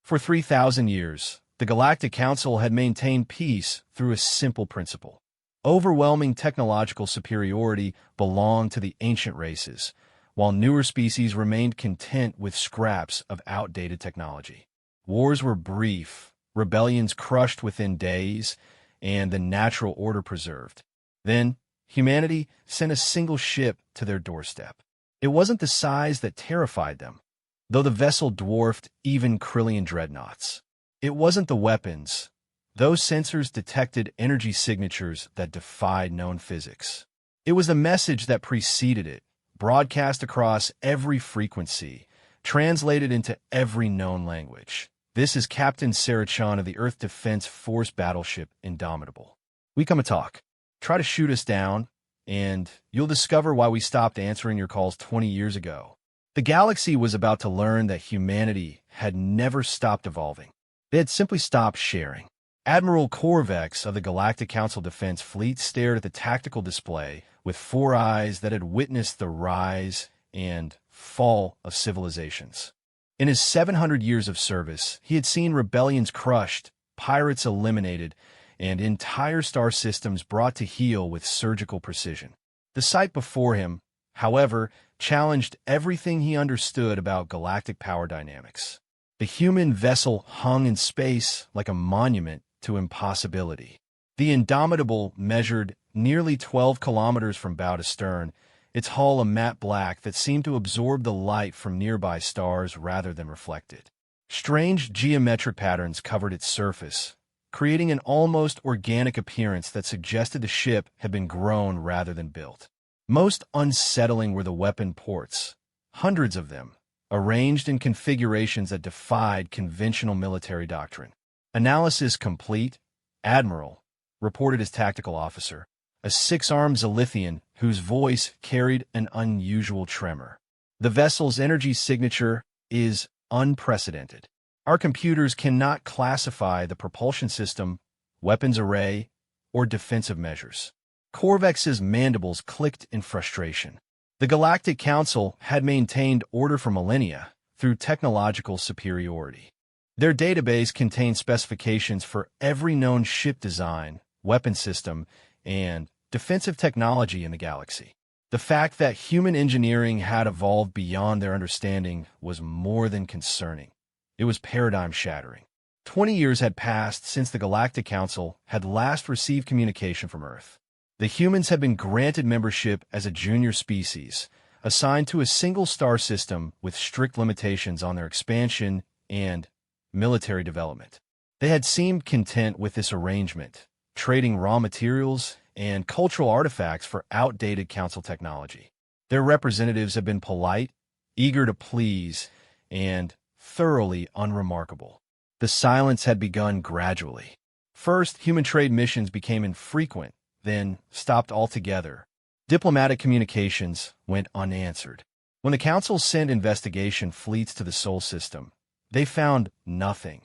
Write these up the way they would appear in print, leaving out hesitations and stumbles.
For 3,000 years, the Galactic Council had maintained peace through a simple principle. Overwhelming technological superiority belonged to the ancient races, while newer species remained content with scraps of outdated technology. Wars were brief, rebellions crushed within days, and the natural order preserved. Then, humanity sent a single ship to their doorstep. It wasn't the size that terrified them, though the vessel dwarfed even Krillian dreadnoughts. It wasn't the weapons. Those sensors detected energy signatures that defied known physics. It was the message that preceded it, broadcast across every frequency, translated into every known language. This is Captain Sarah Chan of the Earth Defense Force Battleship Indomitable. We come to talk. Try to shoot us down, and you'll discover why we stopped answering your calls 20 years ago. The galaxy was about to learn that humanity had never stopped evolving. They had simply stopped sharing. Admiral Corvex of the Galactic Council Defense Fleet stared at the tactical display with 4 eyes that had witnessed the rise and fall of civilizations. In his 700 years of service, he had seen rebellions crushed, pirates eliminated, and entire star systems brought to heel with surgical precision. The sight before him, however, challenged everything he understood about galactic power dynamics. The human vessel hung in space like a monument to impossibility. The Indomitable measured nearly 12 kilometers from bow to stern, its hull a matte black that seemed to absorb the light from nearby stars rather than reflect it. Strange geometric patterns covered its surface, creating an almost organic appearance that suggested the ship had been grown rather than built. Most unsettling were the weapon ports, hundreds of them, arranged in configurations that defied conventional military doctrine. Analysis complete, Admiral, reported his tactical officer, a 6-armed Zalithian whose voice carried an unusual tremor. The vessel's energy signature is unprecedented. Our computers cannot classify the propulsion system, weapons array, or defensive measures. Corvex's mandibles clicked in frustration. The Galactic Council had maintained order for millennia through technological superiority. Their database contained specifications for every known ship design, weapon system, and defensive technology in the galaxy. The fact that human engineering had evolved beyond their understanding was more than concerning. It was paradigm-shattering. 20 years had passed since the Galactic Council had last received communication from Earth. The humans had been granted membership as a junior species, assigned to a single star system with strict limitations on their expansion and military development. They had seemed content with this arrangement, trading raw materials and cultural artifacts for outdated council technology. Their representatives had been polite, eager to please, and thoroughly unremarkable. The silence had begun gradually. First, human trade missions became infrequent, then stopped altogether. Diplomatic communications went unanswered. When the Council sent investigation fleets to the Sol system, they found nothing.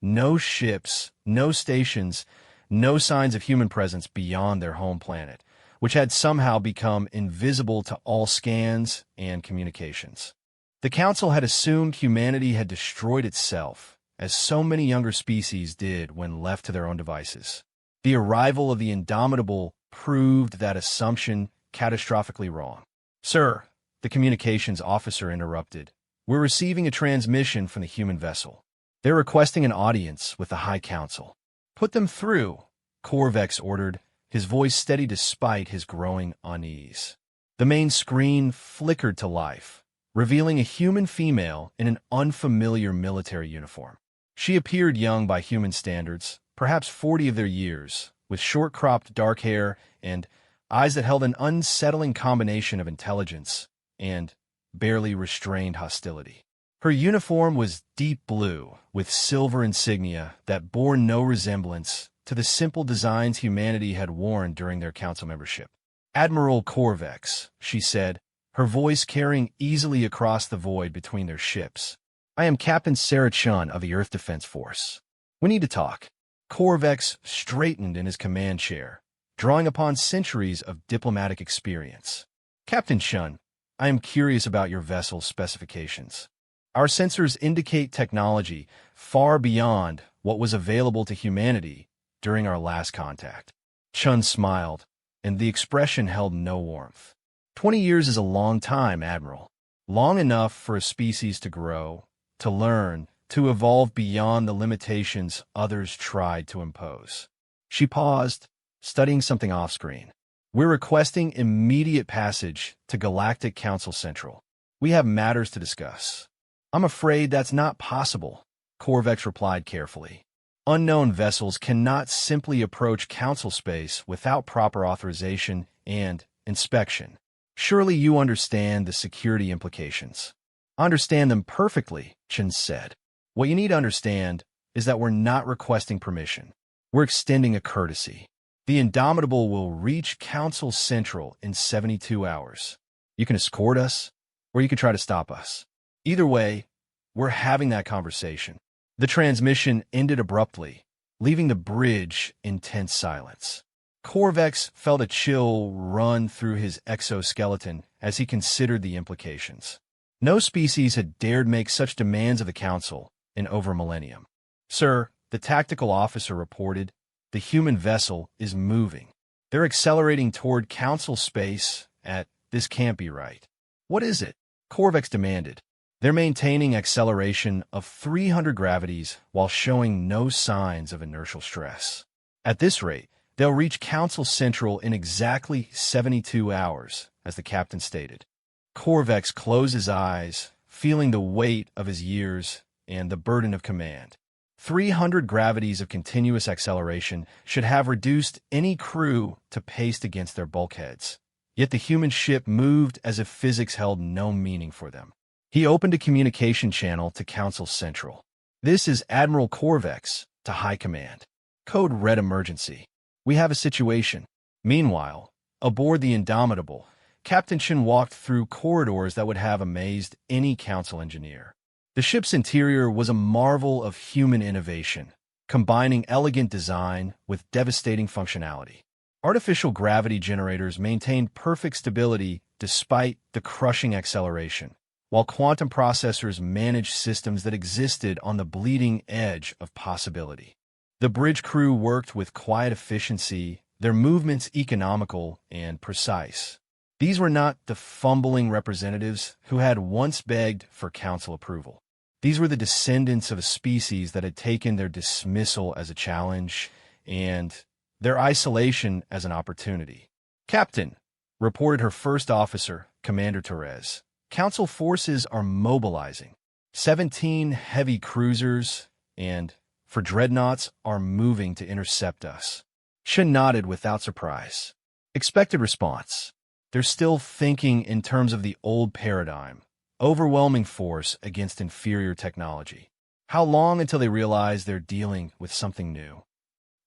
No ships, no stations, no signs of human presence beyond their home planet, which had somehow become invisible to all scans and communications. The Council had assumed humanity had destroyed itself, as so many younger species did when left to their own devices. The arrival of the Indomitable proved that assumption catastrophically wrong. "Sir," the communications officer interrupted, "we're receiving a transmission from the human vessel. They're requesting an audience with the High Council." "Put them through," Corvex ordered, his voice steady despite his growing unease. The main screen flickered to life, revealing a human female in an unfamiliar military uniform. She appeared young by human standards, perhaps 40 of their years, with short-cropped dark hair and eyes that held an unsettling combination of intelligence and barely restrained hostility. Her uniform was deep blue, with silver insignia that bore no resemblance to the simple designs humanity had worn during their council membership. "Admiral Corvex," she said, her voice carrying easily across the void between their ships. "I am Captain Sarah Chun of the Earth Defense Force. We need to talk." Corvex straightened in his command chair, drawing upon centuries of diplomatic experience. "Captain Chun, I am curious about your vessel's specifications. Our sensors indicate technology far beyond what was available to humanity during our last contact. Chun smiled, and the expression held no warmth. 20 years is a long time, Admiral. Long enough for a species to grow, to learn, to evolve beyond the limitations others tried to impose. She paused, studying something off-screen. We're requesting immediate passage to Galactic Council Central. We have matters to discuss. I'm afraid that's not possible, Corvex replied carefully. Unknown vessels cannot simply approach Council space without proper authorization and inspection. Surely you understand the security implications. I understand them perfectly, Chen said. What you need to understand is that we're not requesting permission. We're extending a courtesy. The Indomitable will reach Council Central in 72 hours. You can escort us, or you can try to stop us. Either way, we're having that conversation. The transmission ended abruptly, leaving the bridge in tense silence. Corvex felt a chill run through his exoskeleton as he considered the implications. No species had dared make such demands of the Council in over a millennium. Sir, the tactical officer reported, the human vessel is moving. They're accelerating toward Council space at this can't be right. What is it? Corvex demanded. They're maintaining acceleration of 300 gravities while showing no signs of inertial stress. At this rate, they'll reach Council Central in exactly 72 hours, as the captain stated. Corvex closed his eyes, feeling the weight of his years and the burden of command. 300 gravities of continuous acceleration should have reduced any crew to paste against their bulkheads. Yet the human ship moved as if physics held no meaning for them. He opened a communication channel to Council Central. This is Admiral Corvex to High Command. Code Red Emergency. We have a situation. Meanwhile, aboard the Indomitable, Captain Chen walked through corridors that would have amazed any Council engineer. The ship's interior was a marvel of human innovation, combining elegant design with devastating functionality. Artificial gravity generators maintained perfect stability despite the crushing acceleration, while quantum processors managed systems that existed on the bleeding edge of possibility. The bridge crew worked with quiet efficiency, their movements economical and precise. These were not the fumbling representatives who had once begged for Council approval. These were the descendants of a species that had taken their dismissal as a challenge and their isolation as an opportunity. Captain, reported her first officer, Commander Torres. Council forces are mobilizing. 17 heavy cruisers and, for dreadnoughts, are moving to intercept us. Shin nodded without surprise. Expected response. They're still thinking in terms of the old paradigm. Overwhelming force against inferior technology. How long until they realize they're dealing with something new?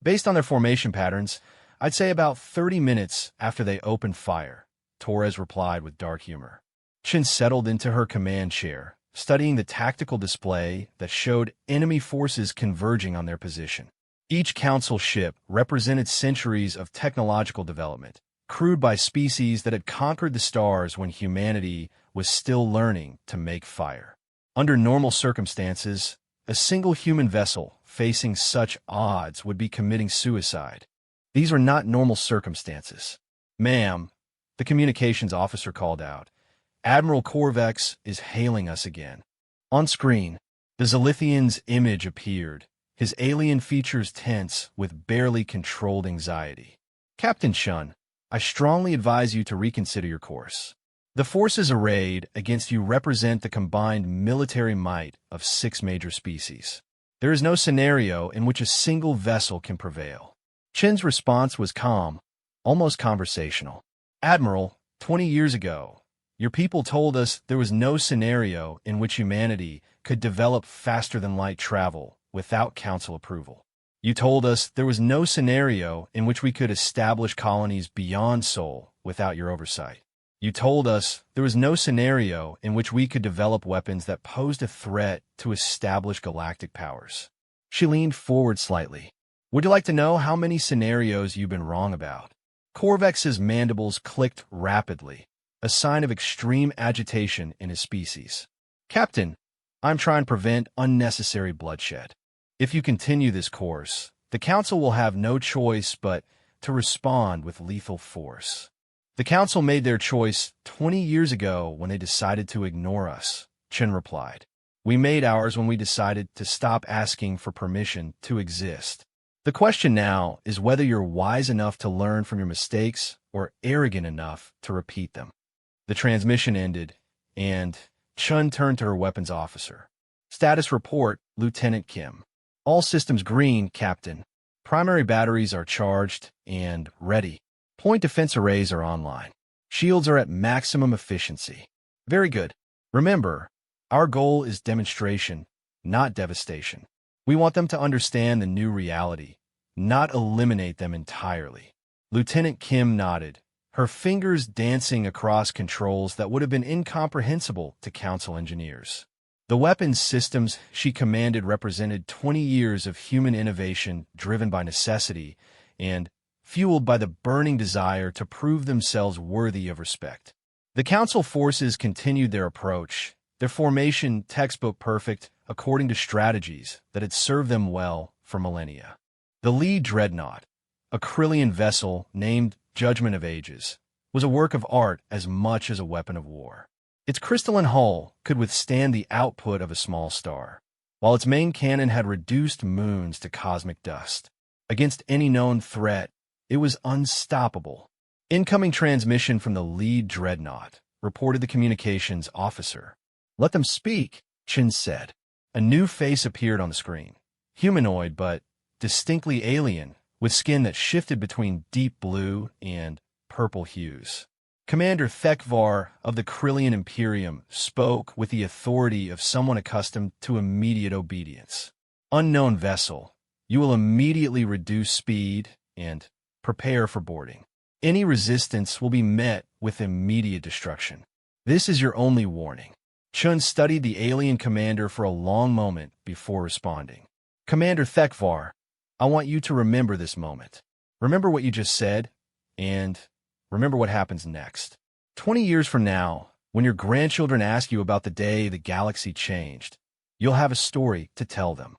Based on their formation patterns, I'd say about 30 minutes after they opened fire, Torres replied with dark humor. Chin settled into her command chair, studying the tactical display that showed enemy forces converging on their position. Each Council ship represented centuries of technological development, crewed by species that had conquered the stars when humanity was still learning to make fire. Under normal circumstances, a single human vessel facing such odds would be committing suicide. These were not normal circumstances. Ma'am, the communications officer called out. Admiral Corvex is hailing us again. On screen, the Zalithian's image appeared, his alien features tense with barely controlled anxiety. Captain Shun, I strongly advise you to reconsider your course. The forces arrayed against you represent the combined military might of 6 major species. There is no scenario in which a single vessel can prevail. Chen's response was calm, almost conversational. Admiral, 20 years ago, your people told us there was no scenario in which humanity could develop faster-than-light travel without Council approval. You told us there was no scenario in which we could establish colonies beyond Sol without your oversight. You told us there was no scenario in which we could develop weapons that posed a threat to established galactic powers. She leaned forward slightly. Would you like to know how many scenarios you've been wrong about? Corvex's mandibles clicked rapidly, a sign of extreme agitation in his species. Captain, I'm trying to prevent unnecessary bloodshed. If you continue this course, the Council will have no choice but to respond with lethal force. The Council made their choice 20 years ago when they decided to ignore us, Chen replied. We made ours when we decided to stop asking for permission to exist. The question now is whether you're wise enough to learn from your mistakes or arrogant enough to repeat them. The transmission ended, and Chun turned to her weapons officer. Status report, Lieutenant Kim. All systems green, Captain. Primary batteries are charged and ready. Point defense arrays are online. Shields are at maximum efficiency. Very good. Remember, our goal is demonstration, not devastation. We want them to understand the new reality, not eliminate them entirely. Lieutenant Kim nodded, her fingers dancing across controls that would have been incomprehensible to Council engineers. The weapons systems she commanded represented 20 years of human innovation driven by necessity and fueled by the burning desire to prove themselves worthy of respect. The Council forces continued their approach, their formation textbook perfect according to strategies that had served them well for millennia. The lead dreadnought, a Krillian vessel named Judgment of Ages, was a work of art as much as a weapon of war. Its crystalline hull could withstand the output of a small star, while its main cannon had reduced moons to cosmic dust. Against any known threat, it was unstoppable. Incoming transmission from the lead dreadnought, reported the communications officer. Let them speak, Chin said. A new face appeared on the screen. Humanoid, but distinctly alien, with skin that shifted between deep blue and purple hues. Commander Thekvar of the Krillian Imperium spoke with the authority of someone accustomed to immediate obedience. Unknown vessel, you will immediately reduce speed and prepare for boarding. Any resistance will be met with immediate destruction. This is your only warning. Chun studied the alien commander for a long moment before responding. Commander Thekvar, I want you to remember this moment. Remember what you just said, and remember what happens next. 20 years from now, when your grandchildren ask you about the day the galaxy changed, you'll have a story to tell them.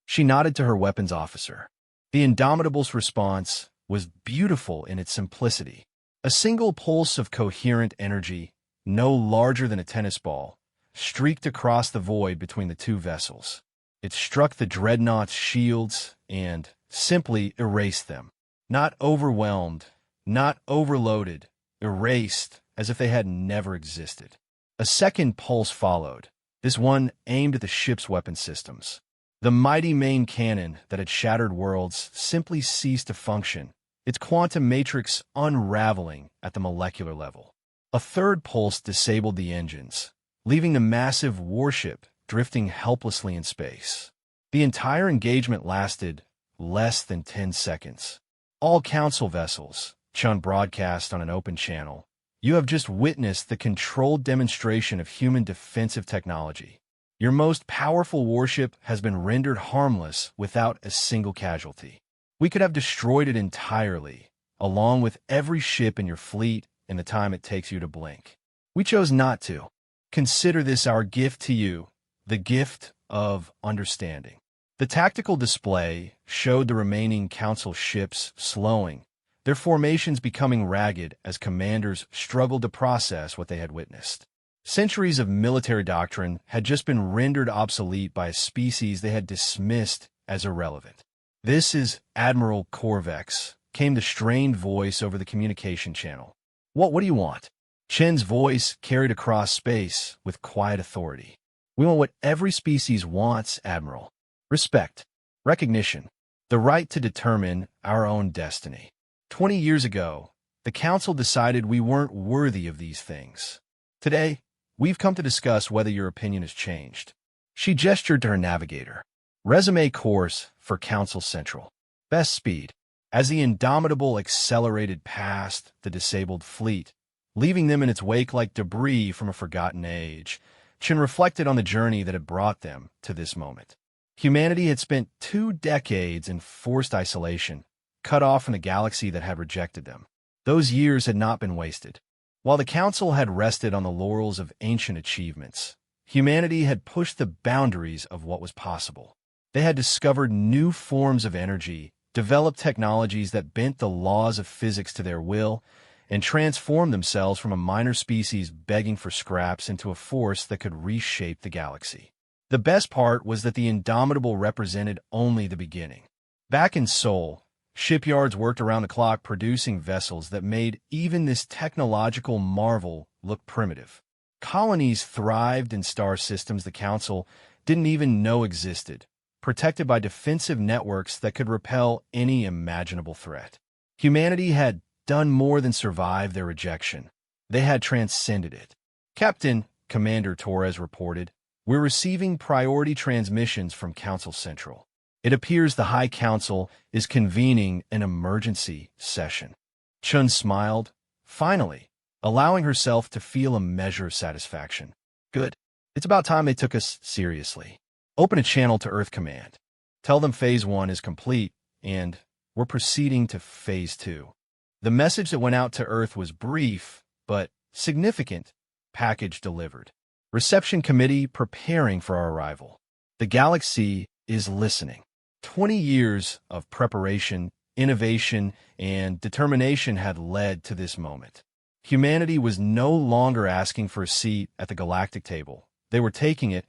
She nodded to her weapons officer. The Indomitable's response was beautiful in its simplicity. A single pulse of coherent energy, no larger than a tennis ball, streaked across the void between the two vessels. It struck the dreadnought's shields and simply erased them. Not overwhelmed, not overloaded, erased as if they had never existed. A second pulse followed, this one aimed at the ship's weapon systems. The mighty main cannon that had shattered worlds simply ceased to function, its quantum matrix unraveling at the molecular level. A third pulse disabled the engines, leaving the massive warship drifting helplessly in space. The entire engagement lasted less than 10 seconds. All Council vessels, Chun broadcast on an open channel, you have just witnessed the controlled demonstration of human defensive technology. Your most powerful warship has been rendered harmless without a single casualty. We could have destroyed it entirely, along with every ship in your fleet in the time it takes you to blink. We chose not to. Consider this our gift to you, the gift of understanding. The tactical display showed the remaining Council ships slowing, their formations becoming ragged as commanders struggled to process what they had witnessed. Centuries of military doctrine had just been rendered obsolete by a species they had dismissed as irrelevant. This is Admiral Corvex, came the strained voice over the communication channel. What do you want? Chen's voice carried across space with quiet authority. We want what every species wants, Admiral. Respect, recognition, the right to determine our own destiny. 20 years ago, the Council decided we weren't worthy of these things. Today, we've come to discuss whether your opinion has changed. She gestured to her navigator. Resume course for Council Central. Best speed. As the Indomitable accelerated past the disabled fleet, leaving them in its wake like debris from a forgotten age, Chen reflected on the journey that had brought them to this moment. Humanity had spent 2 decades in forced isolation, cut off from the galaxy that had rejected them. Those years had not been wasted. While the Council had rested on the laurels of ancient achievements, Humanity had pushed the boundaries of what was possible. They had discovered new forms of energy, developed technologies that bent the laws of physics to their will, and transformed themselves from a minor species begging for scraps into a force that could reshape the galaxy. The best part was that the Indomitable represented only the beginning. Back in Seoul, shipyards worked around the clock producing vessels that made even this technological marvel look primitive. Colonies thrived in star systems the Council didn't even know existed, protected by defensive networks that could repel any imaginable threat. Humanity had done more than survive their rejection. They had transcended it. Captain, Commander Torres reported, "We're receiving priority transmissions from Council Central. It appears the High Council is convening an emergency session." Chun smiled, finally, allowing herself to feel a measure of satisfaction. "Good. It's about time they took us seriously. Open a channel to Earth Command. Tell them Phase 1 is complete, and we're proceeding to Phase 2. The message that went out to Earth was brief, but significant. Package delivered. Reception committee preparing for our arrival. The galaxy is listening." 20 years of preparation, innovation, and determination had led to this moment. Humanity was no longer asking for a seat at the galactic table. They were taking it,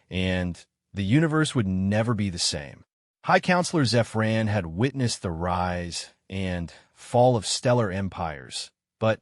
and the universe would never be the same. High Counselor Zephyran had witnessed the rise and fall of stellar empires, but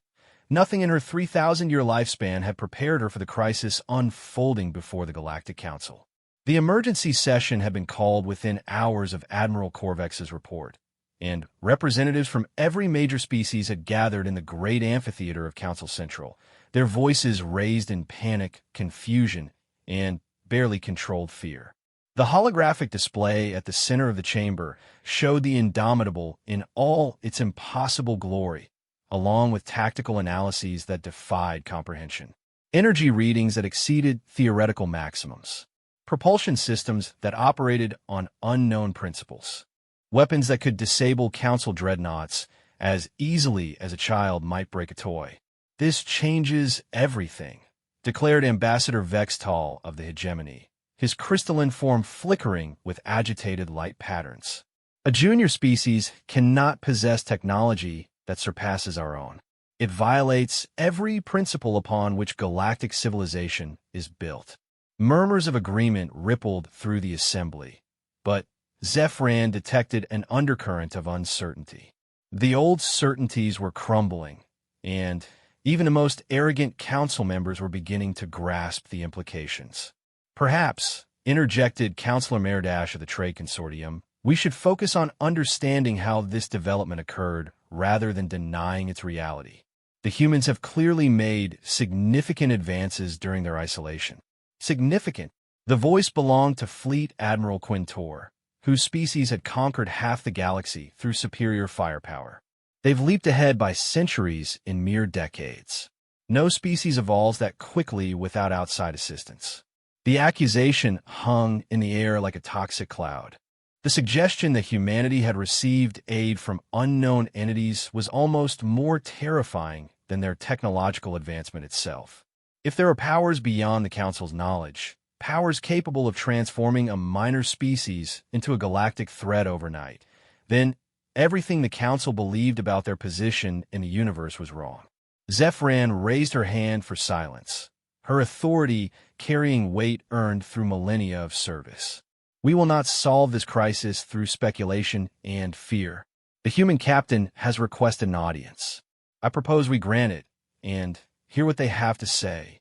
nothing in her 3,000-year lifespan had prepared her for the crisis unfolding before the Galactic Council. The emergency session had been called within hours of Admiral Corvex's report, and representatives from every major species had gathered in the great amphitheater of Council Central, their voices raised in panic, confusion, and barely controlled fear. The holographic display at the center of the chamber showed the Indomitable in all its impossible glory, along with tactical analyses that defied comprehension. Energy readings that exceeded theoretical maximums. Propulsion systems that operated on unknown principles. Weapons that could disable Council dreadnoughts as easily as a child might break a toy. "This changes everything," declared Ambassador Vextal of the Hegemony, his crystalline form flickering with agitated light patterns. "A junior species cannot possess technology that surpasses our own. It violates every principle upon which galactic civilization is built." Murmurs of agreement rippled through the assembly, but Zephyran detected an undercurrent of uncertainty. The old certainties were crumbling, and even the most arrogant council members were beginning to grasp the implications. "Perhaps," interjected Councillor Merdash of the Trade Consortium, "we should focus on understanding how this development occurred rather than denying its reality. The humans have clearly made significant advances during their isolation." Significant. The voice belonged to Fleet Admiral Quintor, whose species had conquered half the galaxy through superior firepower. "They've leaped ahead by centuries in mere decades. No species evolves that quickly without outside assistance." The accusation hung in the air like a toxic cloud. The suggestion that humanity had received aid from unknown entities was almost more terrifying than their technological advancement itself. If there are powers beyond the Council's knowledge, powers capable of transforming a minor species into a galactic threat overnight, then everything the Council believed about their position in the universe was wrong. Zephyran raised her hand for silence, her authority carrying weight earned through millennia of service. "We will not solve this crisis through speculation and fear. The human captain has requested an audience. I propose we grant it, and hear what they have to say."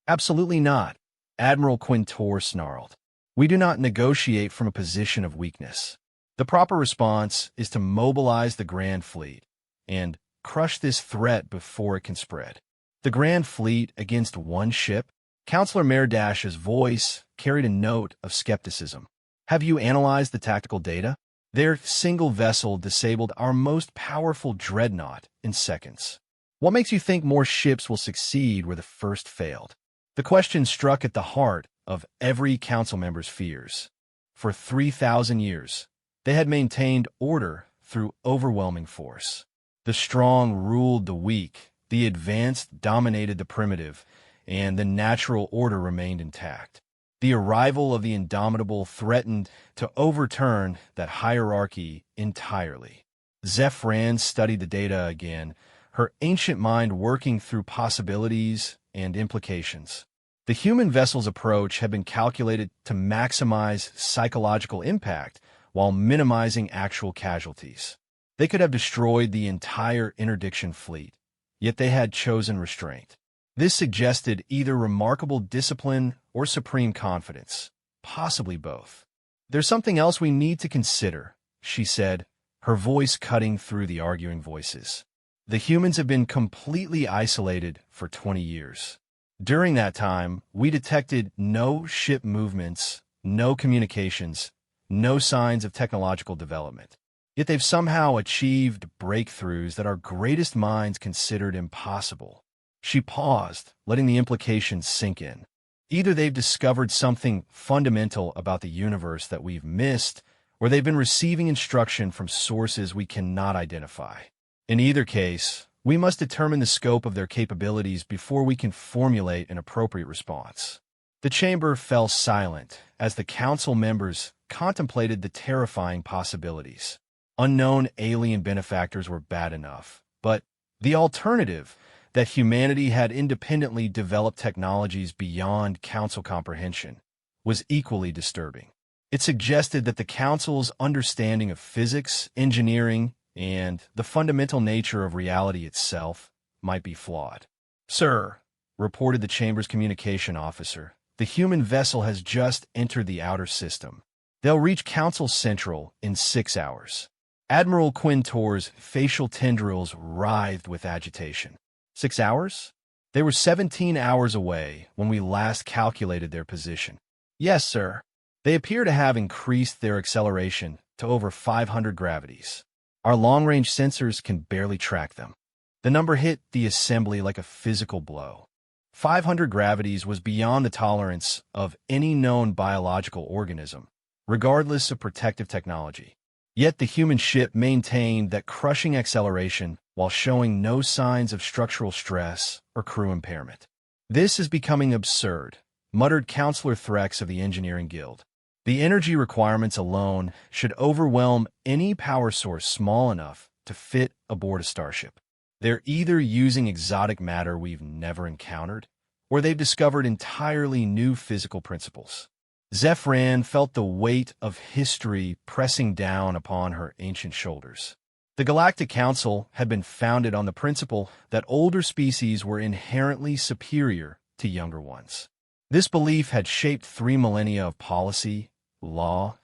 "Absolutely not," Admiral Quintor snarled. "We do not negotiate from a position of weakness. The proper response is to mobilize the Grand Fleet and crush this threat before it can spread." "The Grand Fleet against one ship?" Councillor Merdash's voice carried a note of skepticism. "Have you analyzed the tactical data? Their single vessel disabled our most powerful dreadnought in seconds. What makes you think more ships will succeed where the first failed?" The question struck at the heart of every council member's fears. For 3,000 years, they had maintained order through overwhelming force. The strong ruled the weak, the advanced dominated the primitive, and the natural order remained intact. The arrival of the Indomitable threatened to overturn that hierarchy entirely. Zephyr studied the data again, her ancient mind working through possibilities and implications. The human vessel's approach had been calculated to maximize psychological impact while minimizing actual casualties. They could have destroyed the entire interdiction fleet, yet they had chosen restraint. This suggested either remarkable discipline or supreme confidence, possibly both. "There's something else we need to consider," she said, her voice cutting through the arguing voices. "The humans have been completely isolated for 20 years. During that time, we detected no ship movements, no communications, no signs of technological development. Yet they've somehow achieved breakthroughs that our greatest minds considered impossible." She paused, letting the implications sink in. Either they've discovered something fundamental about the universe that we've missed, or they've been receiving instruction from sources we cannot identify. In either case, we must determine the scope of their capabilities before we can formulate an appropriate response. The chamber fell silent as the council members contemplated the terrifying possibilities. Unknown alien benefactors were bad enough, but the alternative, that humanity had independently developed technologies beyond council comprehension, was equally disturbing. It suggested that the council's understanding of physics, engineering, and the fundamental nature of reality itself might be flawed. "Sir," reported the chamber's communication officer, "the human vessel has just entered the outer system. They'll reach Council Central in 6 hours." Admiral Quintor's facial tendrils writhed with agitation. 6 hours? They were 17 hours away when we last calculated their position. "Yes, sir. They appear to have increased their acceleration to over 500 gravities. Our long-range sensors can barely track them." The number hit the assembly like a physical blow. 500 gravities was beyond the tolerance of any known biological organism, regardless of protective technology. Yet the human ship maintained that crushing acceleration while showing no signs of structural stress or crew impairment. "This is becoming absurd," muttered Counselor Threx of the Engineering Guild. "The energy requirements alone should overwhelm any power source small enough to fit aboard a starship. They're either using exotic matter we've never encountered, or they've discovered entirely new physical principles." Zephyr felt the weight of history pressing down upon her ancient shoulders. The Galactic Council had been founded on the principle that older species were inherently superior to younger ones. This belief had shaped 3 millennia of policy, law,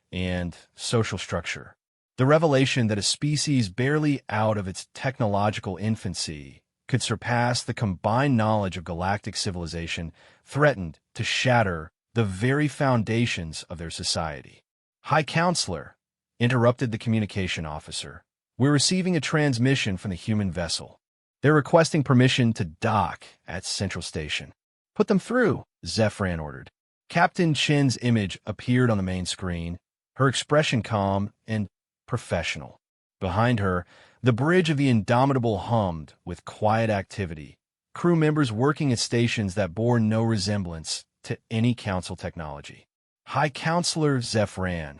and social structure. The revelation that a species barely out of its technological infancy could surpass the combined knowledge of galactic civilization threatened to shatter the very foundations of their society. "High Counselor," interrupted the communication officer, "we're receiving a transmission from the human vessel. They're requesting permission to dock at Central Station." "Put them through," Zephyr ordered. Captain Chen's image appeared on the main screen, her expression calm and professional. Behind her, the bridge of the Indomitable hummed with quiet activity, crew members working at stations that bore no resemblance to any council technology. "High Counselor Zephyr,"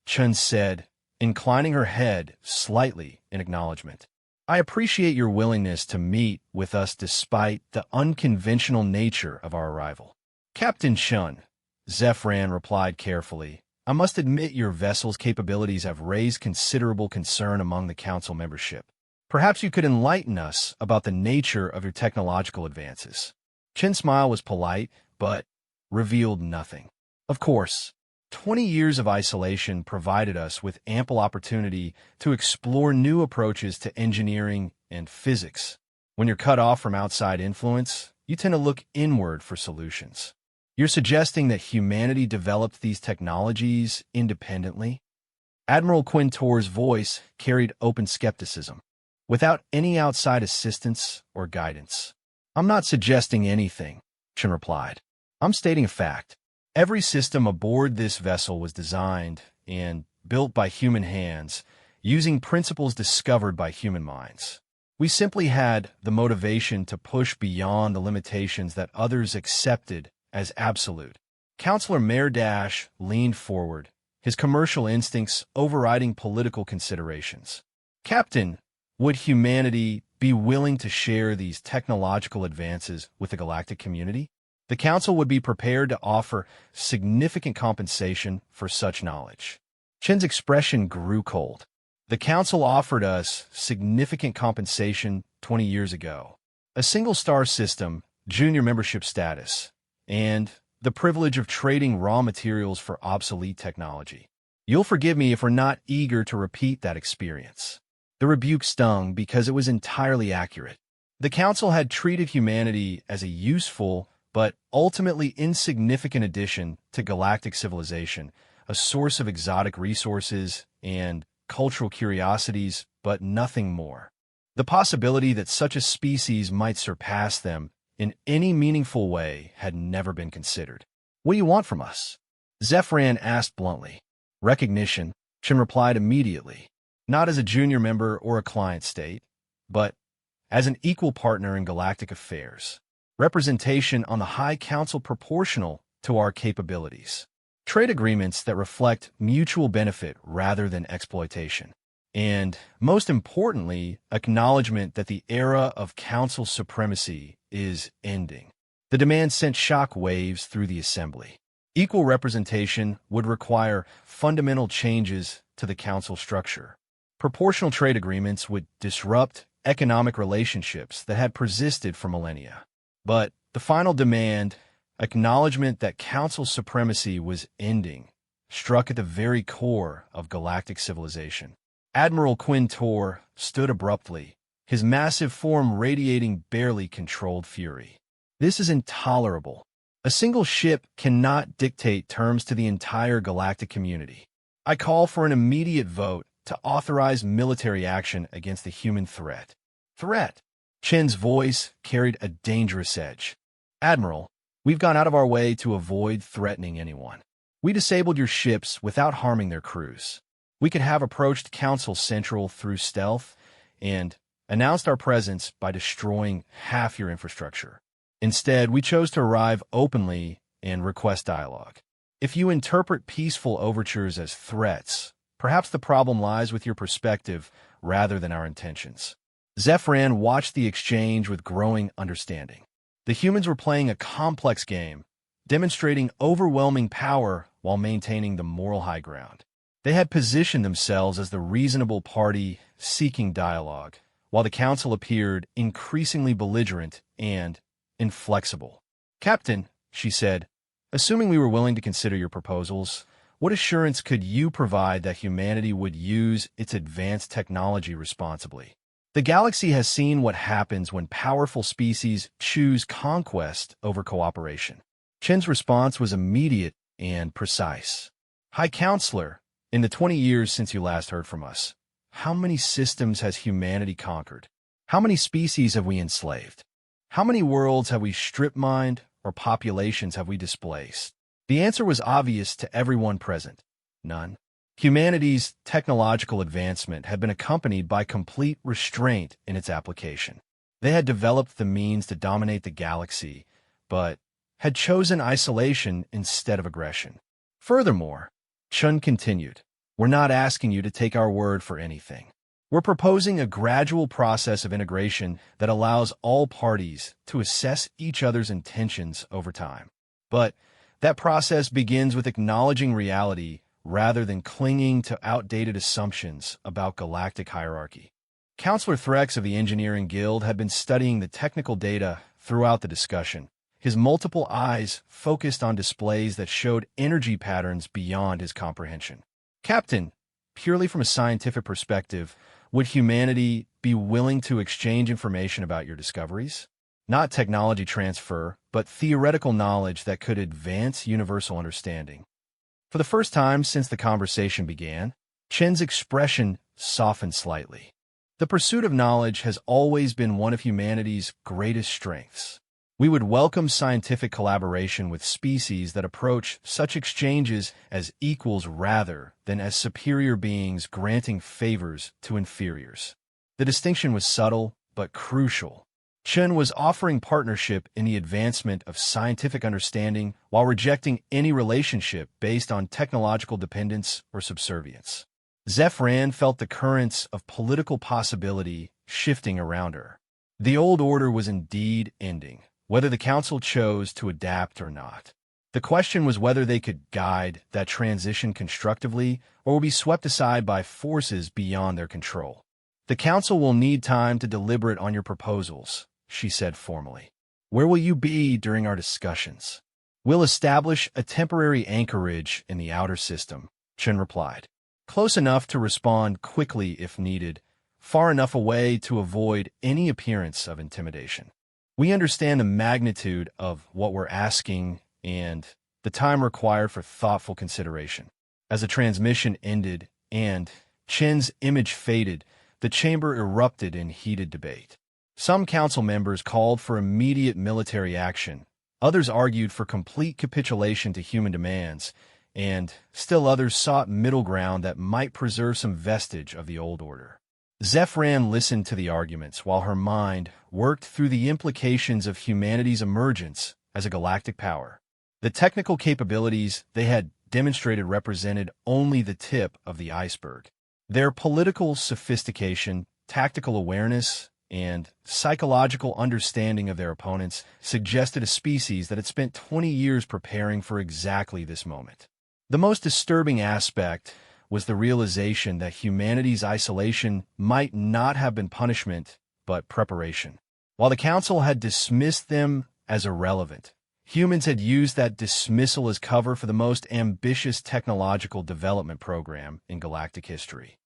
Chen said, inclining her head slightly in acknowledgement. "I appreciate your willingness to meet with us despite the unconventional nature of our arrival." "Captain Chen," Zephyr replied carefully, "I must admit your vessel's capabilities have raised considerable concern among the council membership. Perhaps you could enlighten us about the nature of your technological advances." Chen's smile was polite, but revealed nothing. "Of course, 20 years of isolation provided us with ample opportunity to explore new approaches to engineering and physics. When you're cut off from outside influence, you tend to look inward for solutions. You're suggesting that humanity developed these technologies independently?" Admiral Quintor's voice carried open skepticism. "Without any outside assistance or guidance." "I'm not suggesting anything," Chen replied. "I'm stating a fact. Every system aboard this vessel was designed and built by human hands, using principles discovered by human minds. We simply had the motivation to push beyond the limitations that others accepted as absolute. Counselor Mayor Dash leaned forward, his commercial instincts overriding political considerations. Captain, would humanity be willing to share these technological advances with the galactic community? The Council would be prepared to offer significant compensation for such knowledge. Chen's expression grew cold. The Council offered us significant compensation 20 years ago. A single-star system, junior membership status, and the privilege of trading raw materials for obsolete technology. You'll forgive me if we're not eager to repeat that experience. The rebuke stung because it was entirely accurate. The Council had treated humanity as a useful but ultimately insignificant addition to galactic civilization, a source of exotic resources and cultural curiosities, but nothing more. The possibility that such a species might surpass them in any meaningful way had never been considered. What do you want from us? Zephyran asked bluntly. Recognition, Chen replied immediately. Not as a junior member or a client state, but as an equal partner in galactic affairs. Representation on the High Council proportional to our capabilities. Trade agreements that reflect mutual benefit rather than exploitation. And, most importantly, acknowledgement that the era of Council supremacy is ending. The demand sent shock waves through the Assembly. Equal representation would require fundamental changes to the Council structure. Proportional trade agreements would disrupt economic relationships that had persisted for millennia. But the final demand, acknowledgement that Council supremacy was ending, struck at the very core of galactic civilization. Admiral Quintor stood abruptly, his massive form radiating barely controlled fury. This is intolerable. A single ship cannot dictate terms to the entire galactic community. I call for an immediate vote to authorize military action against the human threat. Threat? Chen's voice carried a dangerous edge. Admiral, we've gone out of our way to avoid threatening anyone. We disabled your ships without harming their crews. We could have approached Council Central through stealth and announced our presence by destroying half your infrastructure. Instead, we chose to arrive openly and request dialogue. If you interpret peaceful overtures as threats, perhaps the problem lies with your perspective rather than our intentions. Zephyran watched the exchange with growing understanding. The humans were playing a complex game, demonstrating overwhelming power while maintaining the moral high ground. They had positioned themselves as the reasonable party seeking dialogue, while the Council appeared increasingly belligerent and inflexible. Captain, she said, assuming we were willing to consider your proposals, what assurance could you provide that humanity would use its advanced technology responsibly? The galaxy has seen what happens when powerful species choose conquest over cooperation. Chen's response was immediate and precise. High Counselor, in the 20 years since you last heard from us, how many systems has humanity conquered? How many species have we enslaved? How many worlds have we strip-mined or populations have we displaced? The answer was obvious to everyone present. None. Humanity's technological advancement had been accompanied by complete restraint in its application. They had developed the means to dominate the galaxy, but had chosen isolation instead of aggression. Furthermore, Chun continued, we're not asking you to take our word for anything. We're proposing a gradual process of integration that allows all parties to assess each other's intentions over time. But that process begins with acknowledging reality rather than clinging to outdated assumptions about galactic hierarchy. Counselor Threx of the Engineering Guild had been studying the technical data throughout the discussion, his multiple eyes focused on displays that showed energy patterns beyond his comprehension. Captain, purely from a scientific perspective, would humanity be willing to exchange information about your discoveries? Not technology transfer, but theoretical knowledge that could advance universal understanding. For the first time since the conversation began, Chen's expression softened slightly. The pursuit of knowledge has always been one of humanity's greatest strengths. We would welcome scientific collaboration with species that approach such exchanges as equals rather than as superior beings granting favors to inferiors. The distinction was subtle but crucial. Chen was offering partnership in the advancement of scientific understanding while rejecting any relationship based on technological dependence or subservience. Zephyrin felt the currents of political possibility shifting around her. The old order was indeed ending, whether the council chose to adapt or not. The question was whether they could guide that transition constructively or would be swept aside by forces beyond their control. "The council will need time to deliberate on your proposals," she said formally. "Where will you be during our discussions?" "We'll establish a temporary anchorage in the outer system," Chen replied. "Close enough to respond quickly if needed, far enough away to avoid any appearance of intimidation. We understand the magnitude of what we're asking and the time required for thoughtful consideration." As the transmission ended and Chen's image faded, the chamber erupted in heated debate. Some council members called for immediate military action, others argued for complete capitulation to human demands, and still others sought middle ground that might preserve some vestige of the old order. Zephyrin listened to the arguments while her mind worked through the implications of humanity's emergence as a galactic power. The technical capabilities they had demonstrated represented only the tip of the iceberg. Their political sophistication, tactical awareness, and psychological understanding of their opponents suggested a species that had spent 20 years preparing for exactly this moment. The most disturbing aspect was the realization that humanity's isolation might not have been punishment, but preparation. While the Council had dismissed them as irrelevant, humans had used that dismissal as cover for the most ambitious technological development program in galactic history.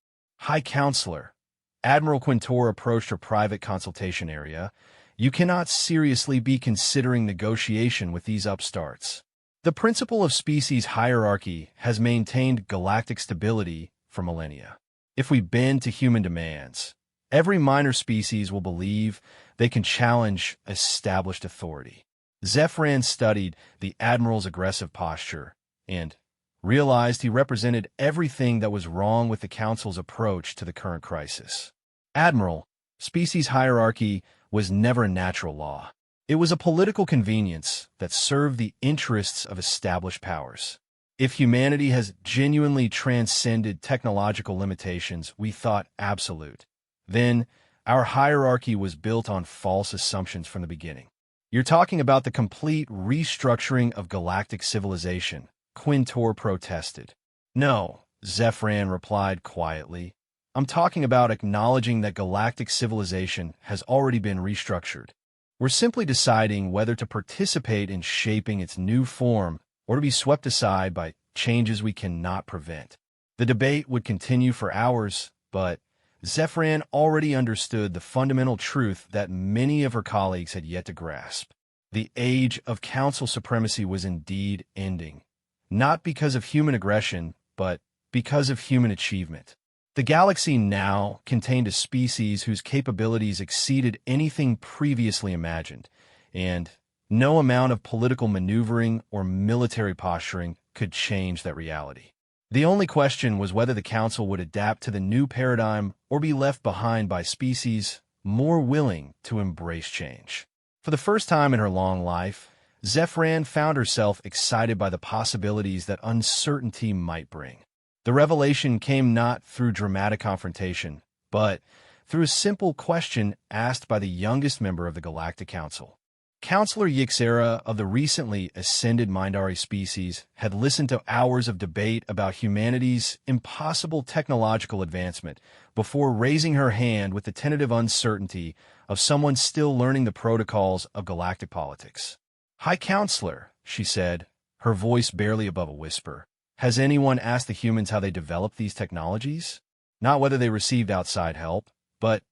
"High Counselor," Admiral Quintor approached her private consultation area, "you cannot seriously be considering negotiation with these upstarts. The principle of species hierarchy has maintained galactic stability for millennia. If we bend to human demands, every minor species will believe they can challenge established authority." Zephyrin studied the Admiral's aggressive posture and realized he represented everything that was wrong with the Council's approach to the current crisis. "Admiral, species hierarchy was never a natural law. It was a political convenience that served the interests of established powers. If humanity has genuinely transcended technological limitations we thought absolute, then our hierarchy was built on false assumptions from the beginning." "You're talking about the complete restructuring of galactic civilization," Quintor protested. "No," Zephyrin replied quietly. "I'm talking about acknowledging that galactic civilization has already been restructured. We're simply deciding whether to participate in shaping its new form or to be swept aside by changes we cannot prevent." The debate would continue for hours, but Zephyrin already understood the fundamental truth that many of her colleagues had yet to grasp. The age of council supremacy was indeed ending, not because of human aggression, but because of human achievement. The galaxy now contained a species whose capabilities exceeded anything previously imagined, and no amount of political maneuvering or military posturing could change that reality. The only question was whether the Council would adapt to the new paradigm or be left behind by species more willing to embrace change. For the first time in her long life, Zephyrin found herself excited by the possibilities that uncertainty might bring. The revelation came not through dramatic confrontation, but through a simple question asked by the youngest member of the Galactic Council. Counselor Yixera of the recently ascended Mindari species had listened to hours of debate about humanity's impossible technological advancement before raising her hand with the tentative uncertainty of someone still learning the protocols of galactic politics. "High Counselor," she said, her voice barely above a whisper, "has anyone asked the humans how they developed these technologies? Not whether they received outside help, but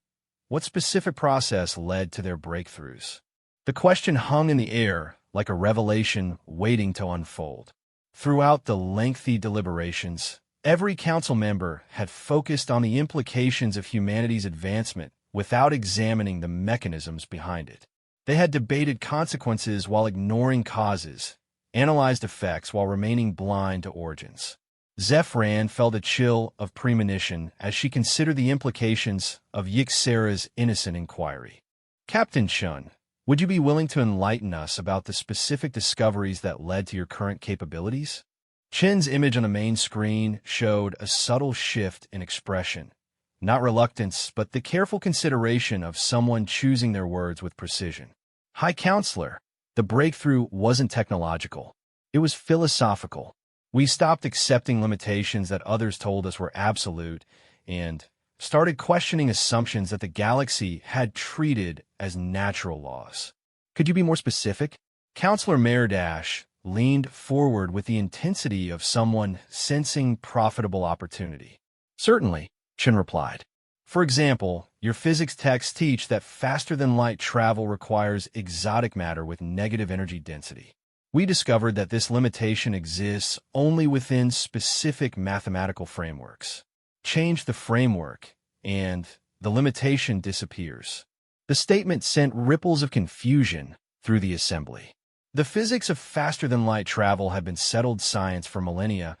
what specific process led to their breakthroughs?" The question hung in the air like a revelation waiting to unfold. Throughout the lengthy deliberations, every council member had focused on the implications of humanity's advancement without examining the mechanisms behind it. They had debated consequences while ignoring causes, analyzed effects while remaining blind to origins. Zephyran felt a chill of premonition as she considered the implications of Yixera's innocent inquiry. Captain Chun, would you be willing to enlighten us about the specific discoveries that led to your current capabilities? Chin's image on the main screen showed a subtle shift in expression. Not reluctance, but the careful consideration of someone choosing their words with precision. High Counselor, the breakthrough wasn't technological. It was philosophical. We stopped accepting limitations that others told us were absolute and started questioning assumptions that the galaxy had treated as natural laws. Could you be more specific? Counselor Merdash leaned forward with the intensity of someone sensing profitable opportunity. Certainly, Chin replied. For example, your physics texts teach that faster-than-light travel requires exotic matter with negative energy density. We discovered that this limitation exists only within specific mathematical frameworks. Change the framework, and the limitation disappears. The statement sent ripples of confusion through the assembly. The physics of faster-than-light travel had been settled science for millennia,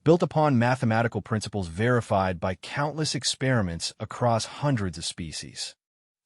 built upon mathematical principles verified by countless experiments across hundreds of species.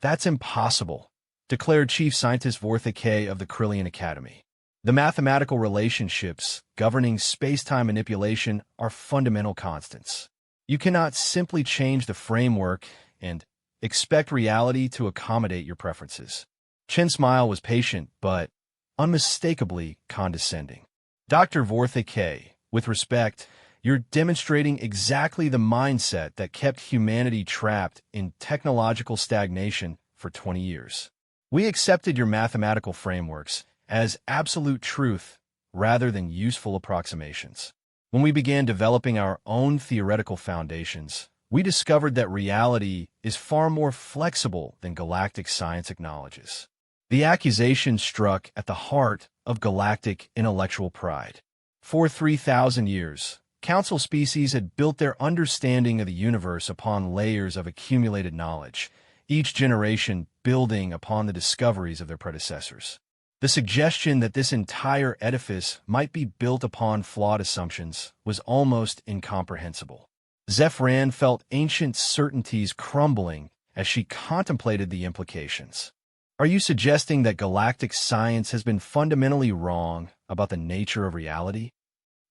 That's impossible, declared Chief Scientist Vortha K. of the Krillian Academy. The mathematical relationships governing space-time manipulation are fundamental constants. You cannot simply change the framework and expect reality to accommodate your preferences. Chin's smile was patient, but unmistakably condescending. Dr. Vortha K., with respect, you're demonstrating exactly the mindset that kept humanity trapped in technological stagnation for 20 years. We accepted your mathematical frameworks as absolute truth rather than useful approximations. When we began developing our own theoretical foundations, we discovered that reality is far more flexible than galactic science acknowledges. The accusation struck at the heart of galactic intellectual pride. For 3,000 years, Council species had built their understanding of the universe upon layers of accumulated knowledge, each generation building upon the discoveries of their predecessors. The suggestion that this entire edifice might be built upon flawed assumptions was almost incomprehensible. Zephyran felt ancient certainties crumbling as she contemplated the implications. Are you suggesting that galactic science has been fundamentally wrong about the nature of reality?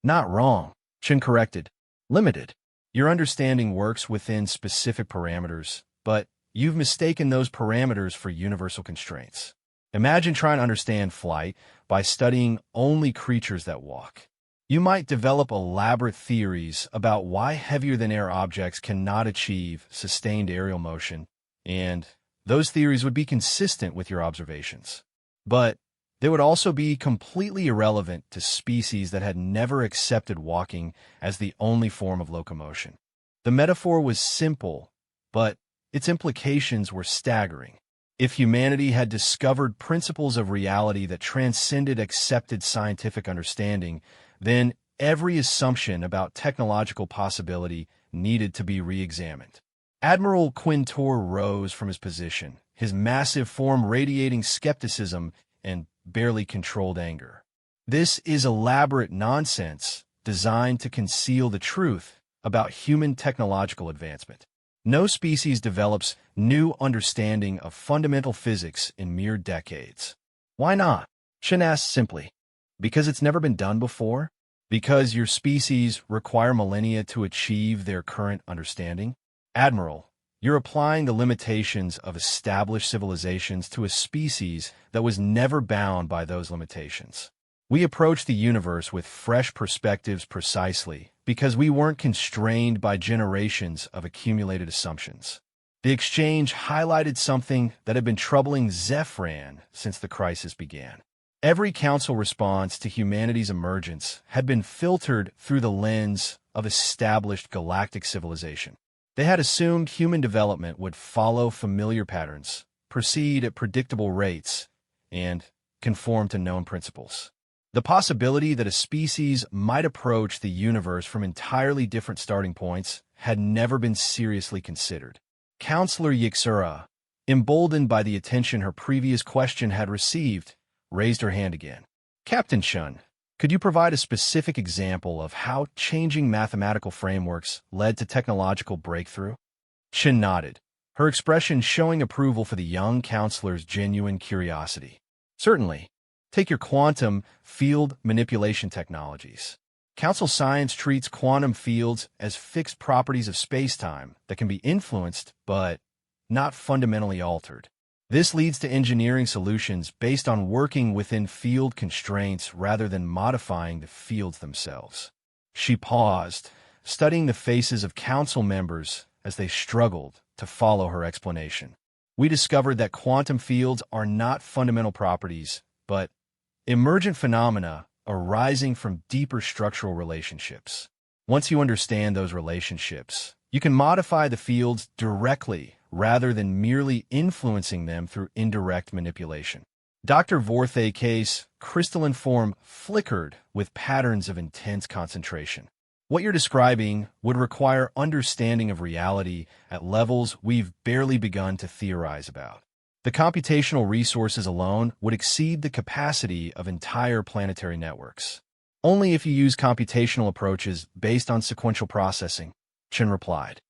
Not wrong, Chin corrected. Limited. Your understanding works within specific parameters, but you've mistaken those parameters for universal constraints. Imagine trying to understand flight by studying only creatures that walk. You might develop elaborate theories about why heavier-than-air objects cannot achieve sustained aerial motion, and those theories would be consistent with your observations. But they would also be completely irrelevant to species that had never accepted walking as the only form of locomotion. The metaphor was simple, but its implications were staggering. If humanity had discovered principles of reality that transcended accepted scientific understanding, then every assumption about technological possibility needed to be re-examined. Admiral Quintor rose from his position, his massive form radiating skepticism and barely controlled anger. This is elaborate nonsense designed to conceal the truth about human technological advancement. No species develops new understanding of fundamental physics in mere decades. Why not? Chin asked simply. Because it's never been done before? Because your species require millennia to achieve their current understanding? Admiral, you're applying the limitations of established civilizations to a species that was never bound by those limitations. We approach the universe with fresh perspectives precisely because we weren't constrained by generations of accumulated assumptions. The exchange highlighted something that had been troubling Zephyran since the crisis began. Every council response to humanity's emergence had been filtered through the lens of established galactic civilization. They had assumed human development would follow familiar patterns, proceed at predictable rates, and conform to known principles. The possibility that a species might approach the universe from entirely different starting points had never been seriously considered. Counselor Yixera, emboldened by the attention her previous question had received, raised her hand again. Captain Chun, Could you provide a specific example of how changing mathematical frameworks led to technological breakthrough? Chen nodded, her expression showing approval for the young counselor's genuine curiosity. Certainly. Take your quantum field manipulation technologies. Council science treats quantum fields as fixed properties of spacetime that can be influenced but not fundamentally altered. This leads to engineering solutions based on working within field constraints rather than modifying the fields themselves. She paused, studying the faces of council members as they struggled to follow her explanation. We discovered that quantum fields are not fundamental properties, but emergent phenomena arising from deeper structural relationships. Once you understand those relationships, you can modify the fields directly rather than merely influencing them through indirect manipulation. Dr. Vorthek's crystalline form flickered with patterns of intense concentration. What you're describing would require understanding of reality at levels we've barely begun to theorize about. The computational resources alone would exceed the capacity of entire planetary networks. Only if you use computational approaches based on sequential processing, Chen replied.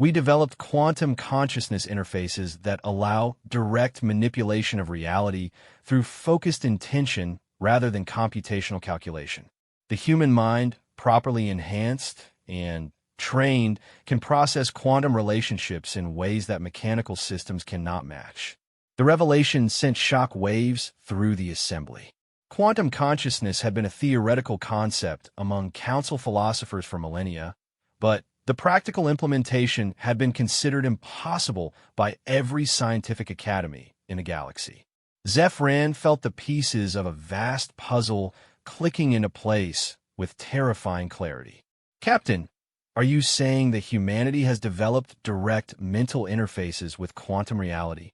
We developed quantum consciousness interfaces that allow direct manipulation of reality through focused intention rather than computational calculation. The human mind, properly enhanced and trained, can process quantum relationships in ways that mechanical systems cannot match. The revelation sent shock waves through the assembly. Quantum consciousness had been a theoretical concept among council philosophers for millennia, but the practical implementation had been considered impossible by every scientific academy in the galaxy. Zephyrin felt the pieces of a vast puzzle clicking into place with terrifying clarity. Captain, are you saying that humanity has developed direct mental interfaces with quantum reality?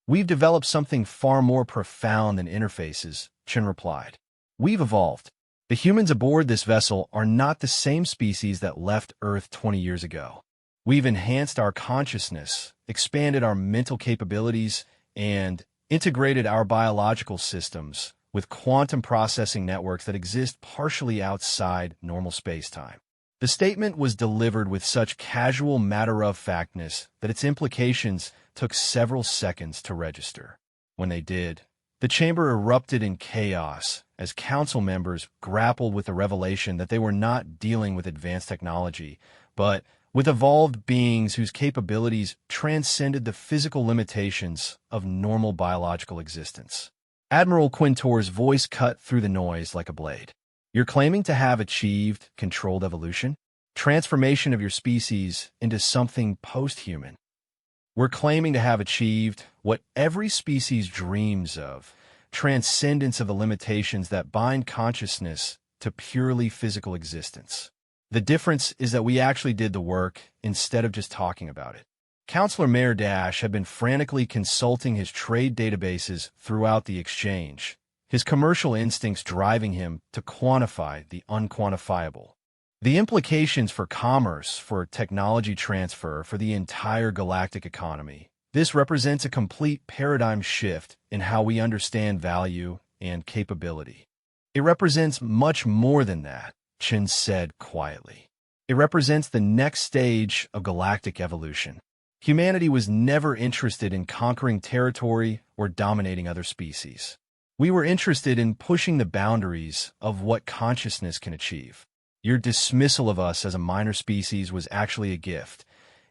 We've developed something far more profound than interfaces, Chen replied. We've evolved. The humans aboard this vessel are not the same species that left Earth 20 years ago. We've enhanced our consciousness, expanded our mental capabilities, and integrated our biological systems with quantum processing networks that exist partially outside normal spacetime. The statement was delivered with such casual matter-of-factness that its implications took several seconds to register. When they did, the chamber erupted in chaos as council members grappled with the revelation that they were not dealing with advanced technology, but with evolved beings whose capabilities transcended the physical limitations of normal biological existence. Admiral Quintor's voice cut through the noise like a blade. You're claiming to have achieved controlled evolution? Transformation of your species into something post-human. We're claiming to have achieved what every species dreams of, transcendence of the limitations that bind consciousness to purely physical existence. The difference is that we actually did the work instead of just talking about it. Counselor Mayor Dash had been frantically consulting his trade databases throughout the exchange, his commercial instincts driving him to quantify the unquantifiable. The implications for commerce, for technology transfer, for the entire galactic economy. This represents a complete paradigm shift in how we understand value and capability. It represents much more than that, Chen said quietly. It represents the next stage of galactic evolution. Humanity was never interested in conquering territory or dominating other species. We were interested in pushing the boundaries of what consciousness can achieve. Your dismissal of us as a minor species was actually a gift.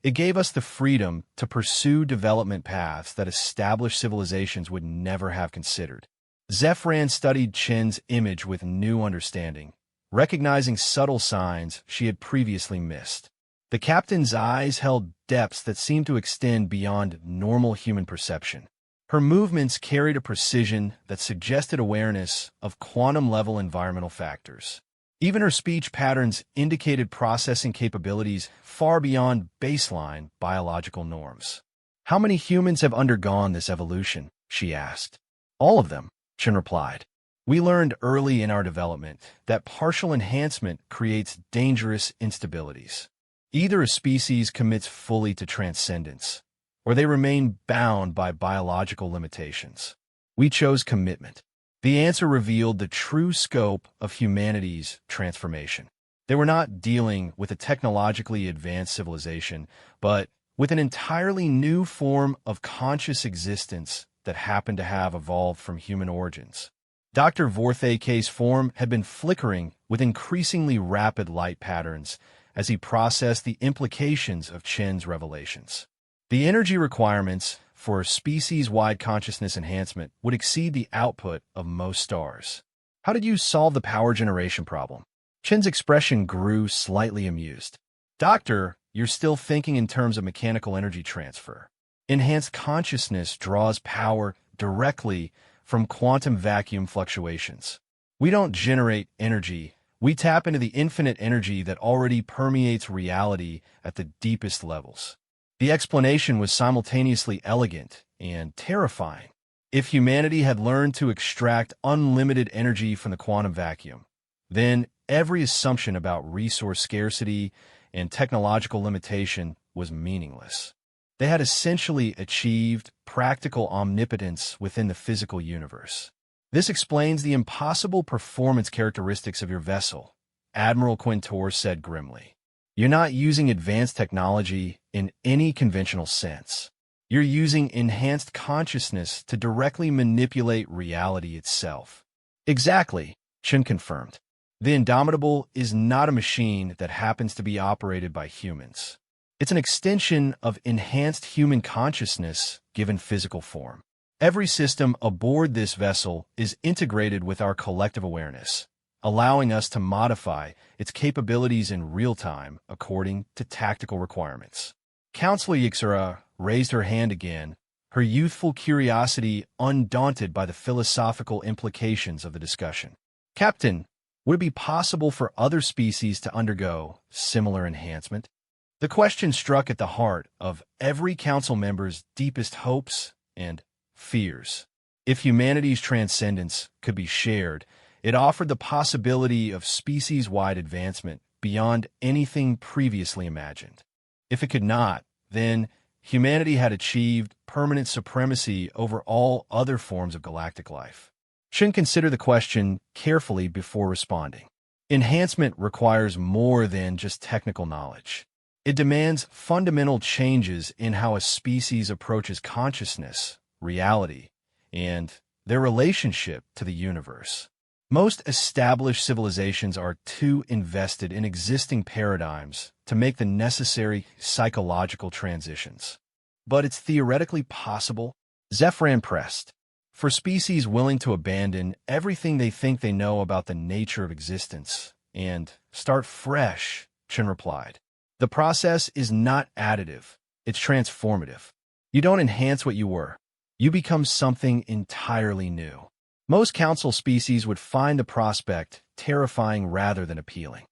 It gave us the freedom to pursue development paths that established civilizations would never have considered. Zephyrin studied Chen's image with new understanding, recognizing subtle signs she had previously missed. The captain's eyes held depths that seemed to extend beyond normal human perception. Her movements carried a precision that suggested awareness of quantum-level environmental factors. Even her speech patterns indicated processing capabilities far beyond baseline biological norms. How many humans have undergone this evolution? She asked. All of them, Chen replied. We learned early in our development that partial enhancement creates dangerous instabilities. Either a species commits fully to transcendence, or they remain bound by biological limitations. We chose commitment. The answer revealed the true scope of humanity's transformation. They were not dealing with a technologically advanced civilization, but with an entirely new form of conscious existence that happened to have evolved from human origins. Dr. Vorthak's form had been flickering with increasingly rapid light patterns as he processed the implications of Chen's revelations. The energy requirements for species-wide consciousness enhancement would exceed the output of most stars. How did you solve the power generation problem? Chen's expression grew slightly amused. Doctor, you're still thinking in terms of mechanical energy transfer. Enhanced consciousness draws power directly from quantum vacuum fluctuations. We don't generate energy. We tap into the infinite energy that already permeates reality at the deepest levels. The explanation was simultaneously elegant and terrifying. If humanity had learned to extract unlimited energy from the quantum vacuum, then every assumption about resource scarcity and technological limitation was meaningless. They had essentially achieved practical omnipotence within the physical universe. This explains the impossible performance characteristics of your vessel, Admiral Quintor said grimly. You're not using advanced technology in any conventional sense. You're using enhanced consciousness to directly manipulate reality itself. Exactly, Chen confirmed. The Indomitable is not a machine that happens to be operated by humans. It's an extension of enhanced human consciousness given physical form. Every system aboard this vessel is integrated with our collective awareness, allowing us to modify its capabilities in real time according to tactical requirements. Counselor Yixura raised her hand again, her youthful curiosity undaunted by the philosophical implications of the discussion. Captain, would it be possible for other species to undergo similar enhancement? The question struck at the heart of every council member's deepest hopes and fears. If humanity's transcendence could be shared, it offered the possibility of species-wide advancement beyond anything previously imagined. If it could not, then humanity had achieved permanent supremacy over all other forms of galactic life. Chen considered the question carefully before responding. Enhancement requires more than just technical knowledge. It demands fundamental changes in how a species approaches consciousness, reality, and their relationship to the universe. Most established civilizations are too invested in existing paradigms to make the necessary psychological transitions. But it's theoretically possible. Zephyran pressed. For species willing to abandon everything they think they know about the nature of existence and start fresh, Chen replied. The process is not additive, it's transformative. You don't enhance what you were. You become something entirely new. Most council species would find the prospect terrifying rather than appealing.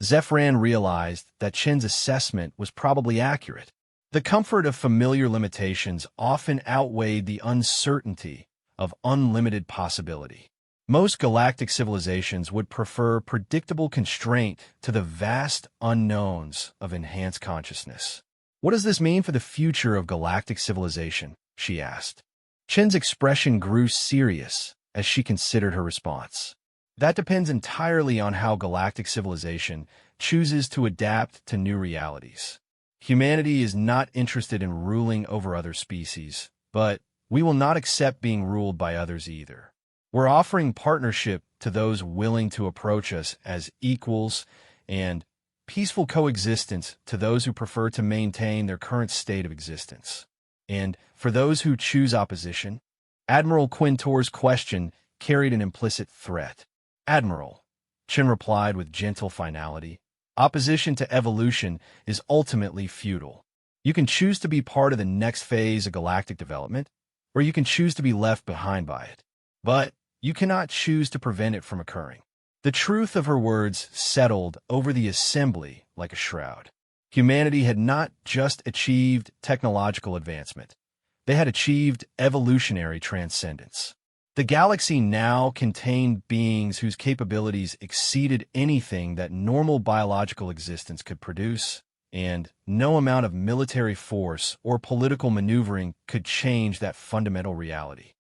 Zephyran realized that Chen's assessment was probably accurate. The comfort of familiar limitations often outweighed the uncertainty of unlimited possibility. Most galactic civilizations would prefer predictable constraint to the vast unknowns of enhanced consciousness. What does this mean for the future of galactic civilization? She asked. Chen's expression grew serious as she considered her response. That depends entirely on how galactic civilization chooses to adapt to new realities. Humanity is not interested in ruling over other species, but we will not accept being ruled by others either. We're offering partnership to those willing to approach us as equals and peaceful coexistence to those who prefer to maintain their current state of existence. And for those who choose opposition, Admiral Quintor's question carried an implicit threat. Admiral, Chen replied with gentle finality, opposition to evolution is ultimately futile. You can choose to be part of the next phase of galactic development, or you can choose to be left behind by it. But you cannot choose to prevent it from occurring. The truth of her words settled over the assembly like a shroud. Humanity had not just achieved technological advancement. They had achieved evolutionary transcendence. The galaxy now contained beings whose capabilities exceeded anything that normal biological existence could produce, and no amount of military force or political maneuvering could change that fundamental reality.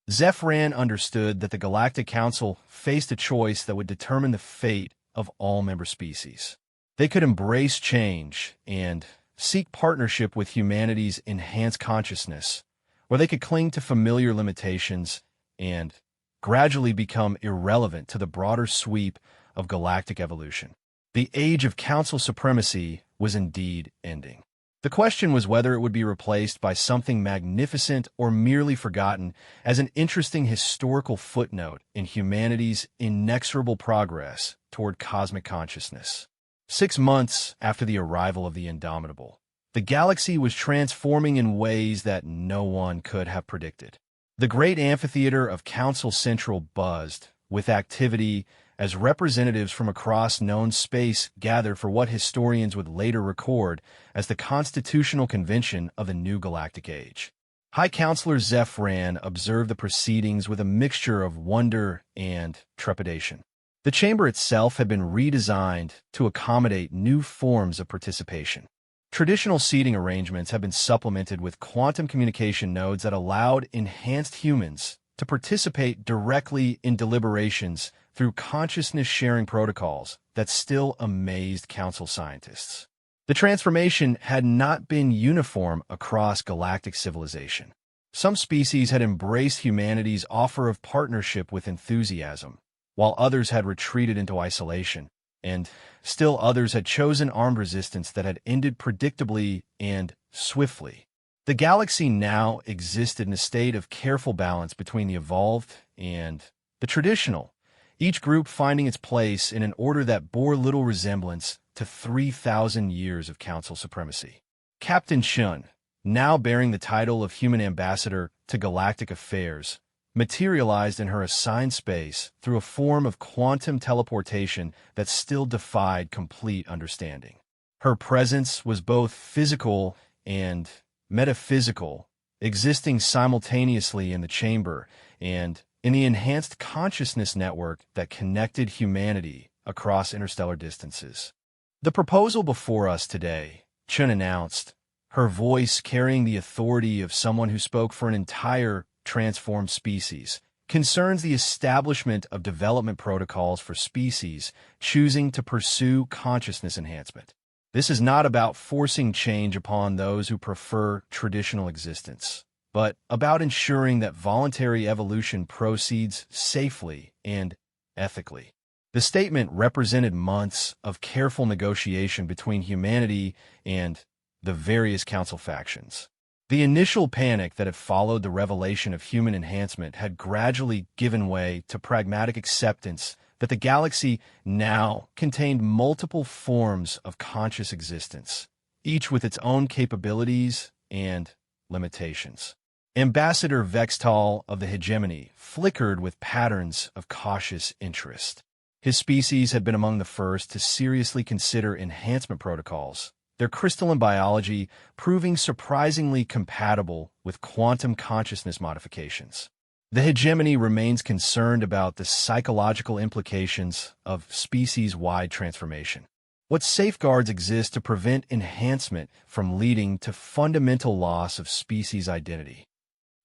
Zephyran understood that the Galactic Council faced a choice that would determine the fate of all member species. They could embrace change and seek partnership with humanity's enhanced consciousness, or they could cling to familiar limitations and gradually become irrelevant to the broader sweep of galactic evolution. The age of council supremacy was indeed ending. The question was whether it would be replaced by something magnificent or merely forgotten as an interesting historical footnote in humanity's inexorable progress toward cosmic consciousness. 6 months after the arrival of the Indomitable, the galaxy was transforming in ways that no one could have predicted. The great amphitheater of Council Central buzzed with activity as representatives from across known space gathered for what historians would later record as the Constitutional Convention of the New Galactic Age. High Counselor Zephyran observed the proceedings with a mixture of wonder and trepidation. The chamber itself had been redesigned to accommodate new forms of participation. Traditional seating arrangements have been supplemented with quantum communication nodes that allowed enhanced humans to participate directly in deliberations through consciousness-sharing protocols that still amazed council scientists. The transformation had not been uniform across galactic civilization. Some species had embraced humanity's offer of partnership with enthusiasm, while others had retreated into isolation, and still others had chosen armed resistance that had ended predictably and swiftly. The galaxy now existed in a state of careful balance between the evolved and the traditional, each group finding its place in an order that bore little resemblance to 3,000 years of council supremacy. Captain Chun, now bearing the title of Human Ambassador to Galactic Affairs, materialized in her assigned space through a form of quantum teleportation that still defied complete understanding. Her presence was both physical and metaphysical, existing simultaneously in the chamber and in the enhanced consciousness network that connected humanity across interstellar distances. The proposal before us today, Chun announced, her voice carrying the authority of someone who spoke for an entire transformed species, concerns the establishment of development protocols for species choosing to pursue consciousness enhancement. This is not about forcing change upon those who prefer traditional existence, but about ensuring that voluntary evolution proceeds safely and ethically. The statement represented months of careful negotiation between humanity and the various council factions. The initial panic that had followed the revelation of human enhancement had gradually given way to pragmatic acceptance that the galaxy now contained multiple forms of conscious existence, each with its own capabilities and limitations. Ambassador Vextal of the hegemony flickered with patterns of cautious interest. His species had been among the first to seriously consider enhancement protocols, their crystalline biology proving surprisingly compatible with quantum consciousness modifications. The hegemony remains concerned about the psychological implications of species-wide transformation. What safeguards exist to prevent enhancement from leading to fundamental loss of species identity?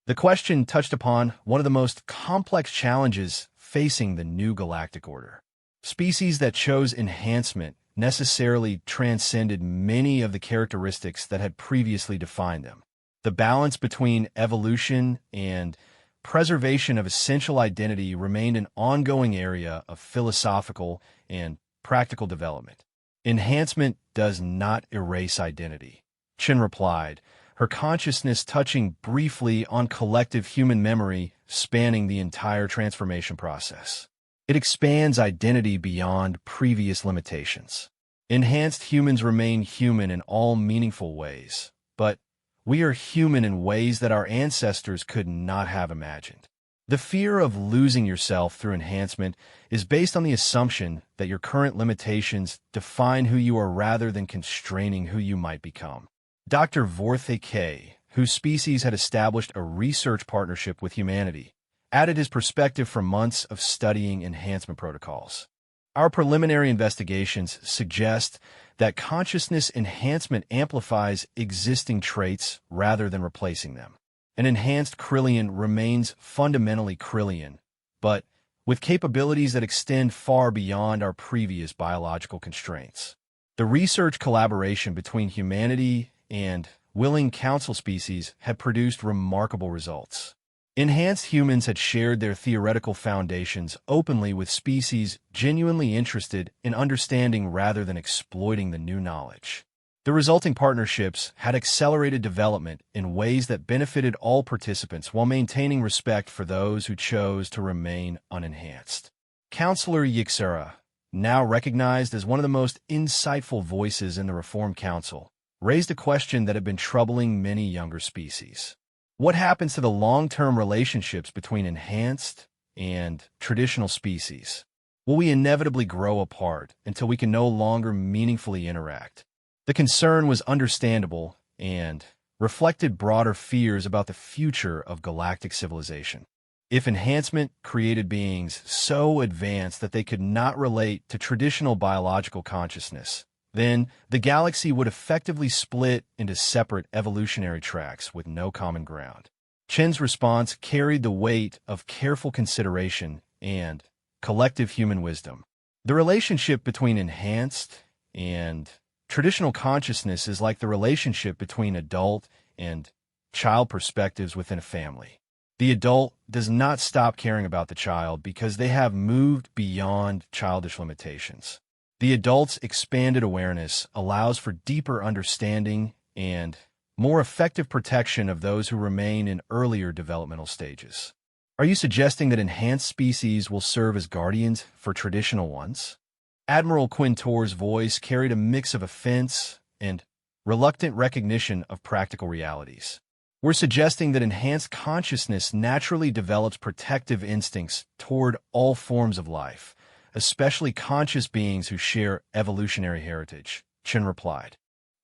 The question touched upon one of the most complex challenges facing the new galactic order. Species that chose enhancement necessarily transcended many of the characteristics that had previously defined them. The balance between evolution and preservation of essential identity remained an ongoing area of philosophical and practical development. Enhancement does not erase identity, Chin replied, her consciousness touching briefly on collective human memory spanning the entire transformation process. It expands identity beyond previous limitations. Enhanced humans remain human in all meaningful ways, but we are human in ways that our ancestors could not have imagined. The fear of losing yourself through enhancement is based on the assumption that your current limitations define who you are rather than constraining who you might become. Dr. Vorthe K., whose species had established a research partnership with humanity, added his perspective from months of studying enhancement protocols. Our preliminary investigations suggest that consciousness enhancement amplifies existing traits rather than replacing them. An enhanced Krillian remains fundamentally Krillian, but with capabilities that extend far beyond our previous biological constraints. The research collaboration between humanity and willing council species had produced remarkable results. Enhanced humans had shared their theoretical foundations openly with species genuinely interested in understanding rather than exploiting the new knowledge. The resulting partnerships had accelerated development in ways that benefited all participants while maintaining respect for those who chose to remain unenhanced. Counselor Yixera, now recognized as one of the most insightful voices in the Reform Council, raised a question that had been troubling many younger species. What happens to the long-term relationships between enhanced and traditional species? Will we inevitably grow apart until we can no longer meaningfully interact? The concern was understandable and reflected broader fears about the future of galactic civilization. If enhancement created beings so advanced that they could not relate to traditional biological consciousness, then the galaxy would effectively split into separate evolutionary tracks with no common ground. Chen's response carried the weight of careful consideration and collective human wisdom. The relationship between enhanced and traditional consciousness is like the relationship between adult and child perspectives within a family. The adult does not stop caring about the child because they have moved beyond childish limitations. The adult's expanded awareness allows for deeper understanding and more effective protection of those who remain in earlier developmental stages. Are you suggesting that enhanced species will serve as guardians for traditional ones? Admiral Quintor's voice carried a mix of offense and reluctant recognition of practical realities. We're suggesting that enhanced consciousness naturally develops protective instincts toward all forms of life, especially conscious beings who share evolutionary heritage, Chen replied.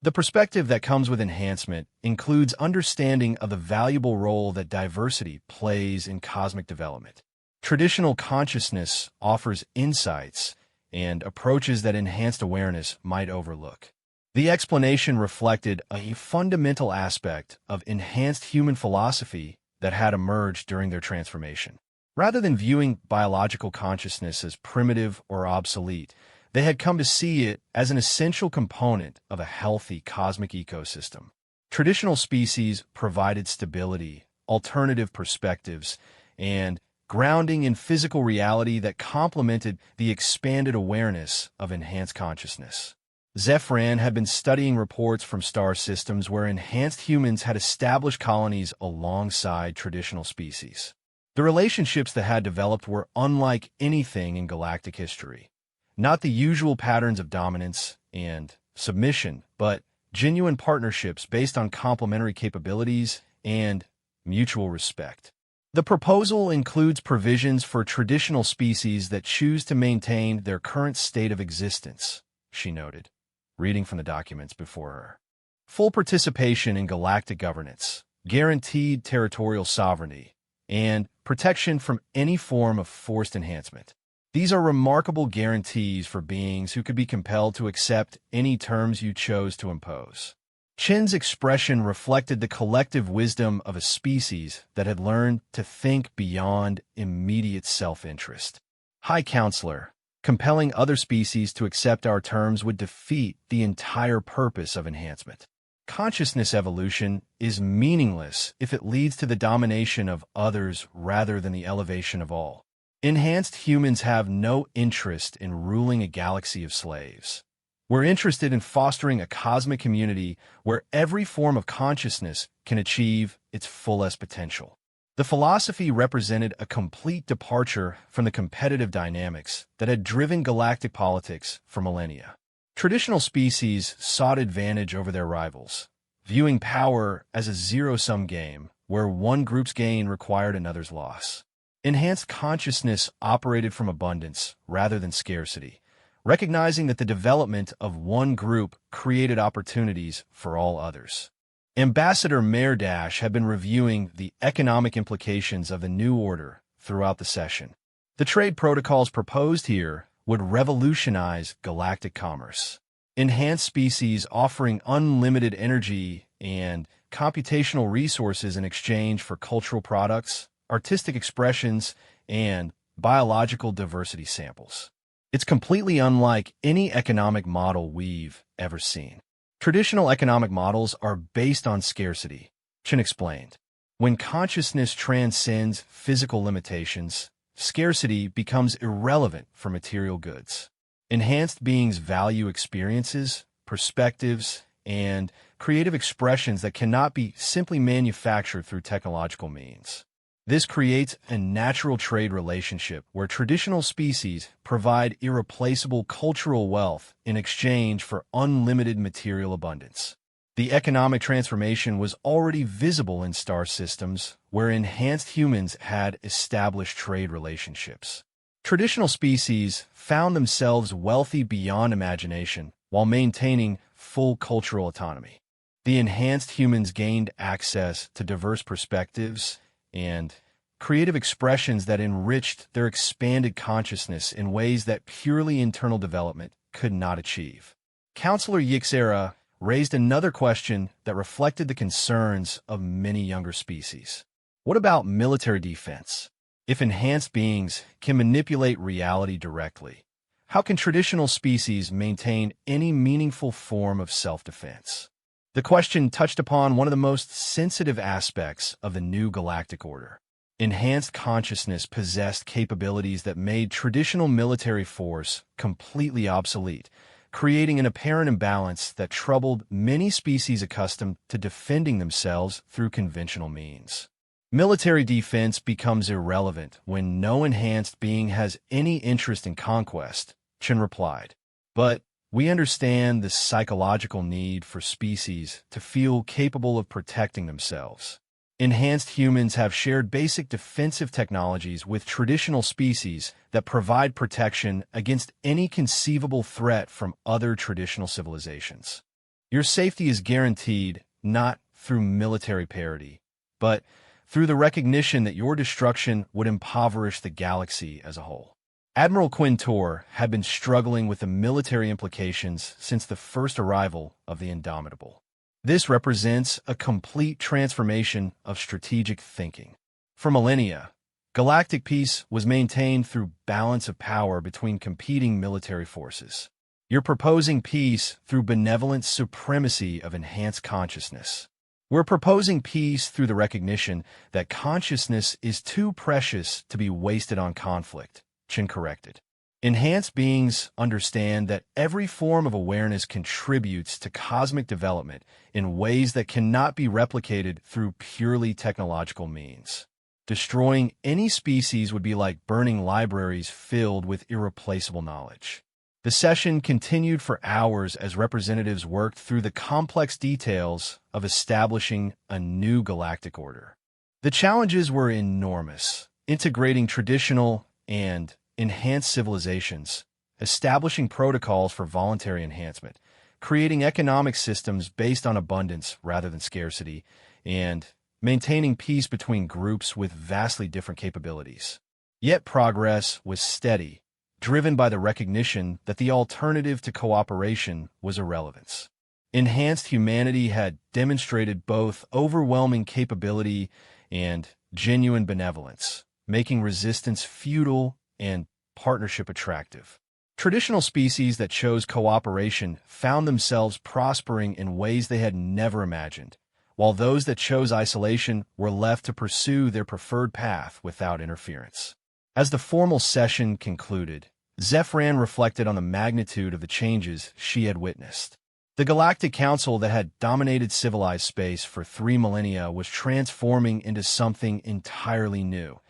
The perspective that comes with enhancement includes understanding of the valuable role that diversity plays in cosmic development. Traditional consciousness offers insights and approaches that enhanced awareness might overlook. The explanation reflected a fundamental aspect of enhanced human philosophy that had emerged during their transformation. Rather than viewing biological consciousness as primitive or obsolete, they had come to see it as an essential component of a healthy cosmic ecosystem. Traditional species provided stability, alternative perspectives, and grounding in physical reality that complemented the expanded awareness of enhanced consciousness. Zephyrin had been studying reports from star systems where enhanced humans had established colonies alongside traditional species. The relationships that had developed were unlike anything in galactic history. Not the usual patterns of dominance and submission, but genuine partnerships based on complementary capabilities and mutual respect. The proposal includes provisions for traditional species that choose to maintain their current state of existence, she noted, reading from the documents before her. Full participation in galactic governance, guaranteed territorial sovereignty, and protection from any form of forced enhancement. These are remarkable guarantees for beings who could be compelled to accept any terms you chose to impose. Chen's expression reflected the collective wisdom of a species that had learned to think beyond immediate self-interest. High Counselor, compelling other species to accept our terms would defeat the entire purpose of enhancement. Consciousness evolution is meaningless if it leads to the domination of others rather than the elevation of all. Enhanced humans have no interest in ruling a galaxy of slaves. We're interested in fostering a cosmic community where every form of consciousness can achieve its fullest potential. The philosophy represented a complete departure from the competitive dynamics that had driven galactic politics for millennia. Traditional species sought advantage over their rivals, viewing power as a zero-sum game where one group's gain required another's loss. Enhanced consciousness operated from abundance rather than scarcity, recognizing that the development of one group created opportunities for all others. Ambassador Merdash had been reviewing the economic implications of the new order throughout the session. The trade protocols proposed here would revolutionize galactic commerce. Enhanced species offering unlimited energy and computational resources in exchange for cultural products, artistic expressions, and biological diversity samples. It's completely unlike any economic model we've ever seen. Traditional economic models are based on scarcity, Chen explained. When consciousness transcends physical limitations, scarcity becomes irrelevant for material goods. Enhanced beings value experiences, perspectives, and creative expressions that cannot be simply manufactured through technological means. This creates a natural trade relationship where traditional species provide irreplaceable cultural wealth in exchange for unlimited material abundance. The economic transformation was already visible in star systems where enhanced humans had established trade relationships. Traditional species found themselves wealthy beyond imagination while maintaining full cultural autonomy. The enhanced humans gained access to diverse perspectives and creative expressions that enriched their expanded consciousness in ways that purely internal development could not achieve. Counselor Yixera raised another question that reflected the concerns of many younger species. What about military defense? If enhanced beings can manipulate reality directly, how can traditional species maintain any meaningful form of self-defense? The question touched upon one of the most sensitive aspects of the new galactic order. Enhanced consciousness possessed capabilities that made traditional military force completely obsolete, creating an apparent imbalance that troubled many species accustomed to defending themselves through conventional means. Military defense becomes irrelevant when no enhanced being has any interest in conquest, Chen replied. But we understand the psychological need for species to feel capable of protecting themselves. Enhanced humans have shared basic defensive technologies with traditional species that provide protection against any conceivable threat from other traditional civilizations. Your safety is guaranteed not through military parity, but through the recognition that your destruction would impoverish the galaxy as a whole. Admiral Quintor had been struggling with the military implications since the first arrival of the Indomitable. This represents a complete transformation of strategic thinking. For millennia, galactic peace was maintained through balance of power between competing military forces. You're proposing peace through benevolent supremacy of enhanced consciousness. We're proposing peace through the recognition that consciousness is too precious to be wasted on conflict, Chen corrected. Enhanced beings understand that every form of awareness contributes to cosmic development in ways that cannot be replicated through purely technological means. Destroying any species would be like burning libraries filled with irreplaceable knowledge. The session continued for hours as representatives worked through the complex details of establishing a new galactic order. The challenges were enormous, integrating traditional and enhanced civilizations, establishing protocols for voluntary enhancement, creating economic systems based on abundance rather than scarcity, and maintaining peace between groups with vastly different capabilities. Yet progress was steady, driven by the recognition that the alternative to cooperation was irrelevance. Enhanced humanity had demonstrated both overwhelming capability and genuine benevolence, making resistance futile and partnership attractive. Traditional species that chose cooperation found themselves prospering in ways they had never imagined, while those that chose isolation were left to pursue their preferred path without interference. As the formal session concluded, Zephyran reflected on the magnitude of the changes she had witnessed. The Galactic Council that had dominated civilized space for 3 millennia was transforming into something entirely new,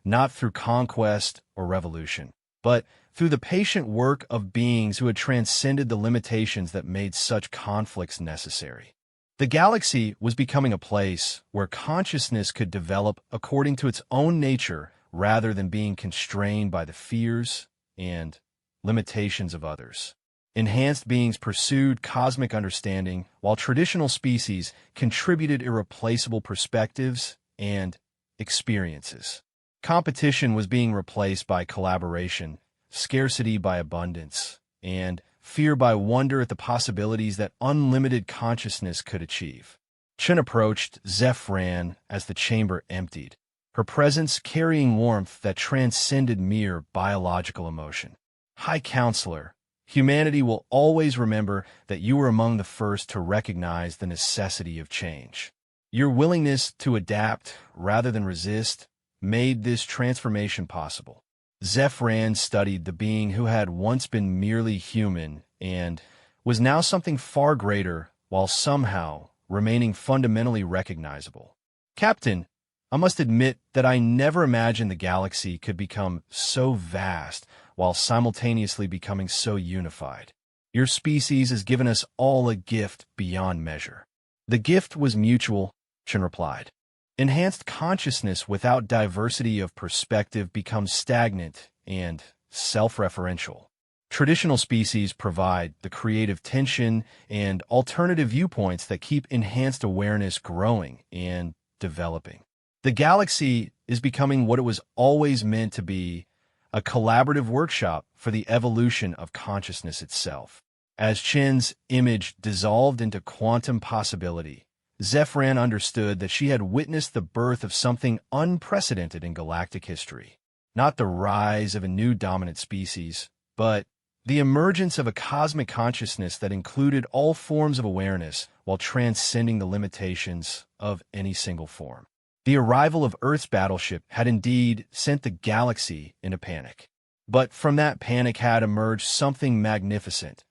not through conquest or revolution, but through the patient work of beings who had transcended the limitations that made such conflicts necessary. The galaxy was becoming a place where consciousness could develop according to its own nature rather than being constrained by the fears and limitations of others. Enhanced beings pursued cosmic understanding, while traditional species contributed irreplaceable perspectives and experiences. Competition was being replaced by collaboration, scarcity by abundance, and fear by wonder at the possibilities that unlimited consciousness could achieve. Chen approached, Zeph ran as the chamber emptied, her presence carrying warmth that transcended mere biological emotion. High Counselor, humanity will always remember that you were among the first to recognize the necessity of change. Your willingness to adapt rather than resist made this transformation possible. Zephyran studied the being who had once been merely human and was now something far greater while somehow remaining fundamentally recognizable. Captain, I must admit that I never imagined the galaxy could become so vast while simultaneously becoming so unified. Your species has given us all a gift beyond measure. The gift was mutual, Chen replied. Enhanced consciousness without diversity of perspective becomes stagnant and self-referential. Traditional species provide the creative tension and alternative viewpoints that keep enhanced awareness growing and developing. The galaxy is becoming what it was always meant to be, a collaborative workshop for the evolution of consciousness itself. As Chen's image dissolved into quantum possibility, Zephyran understood that she had witnessed the birth of something unprecedented in galactic history. Not the rise of a new dominant species, but the emergence of a cosmic consciousness that included all forms of awareness while transcending the limitations of any single form. The arrival of Earth's battleship had indeed sent the galaxy into panic. But from that panic had emerged something magnificent.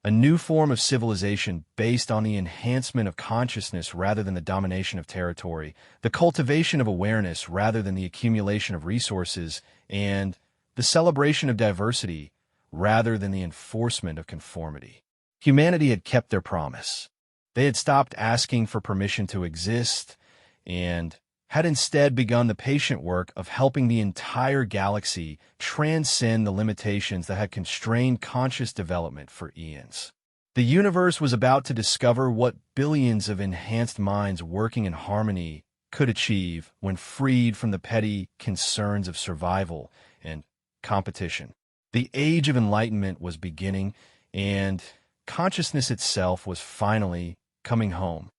A new form of civilization based on the enhancement of consciousness rather than the domination of territory, the cultivation of awareness rather than the accumulation of resources, and the celebration of diversity rather than the enforcement of conformity. Humanity had kept their promise. They had stopped asking for permission to exist and had instead begun the patient work of helping the entire galaxy transcend the limitations that had constrained conscious development for eons. The universe was about to discover what billions of enhanced minds working in harmony could achieve when freed from the petty concerns of survival and competition. The age of enlightenment was beginning, and consciousness itself was finally coming home.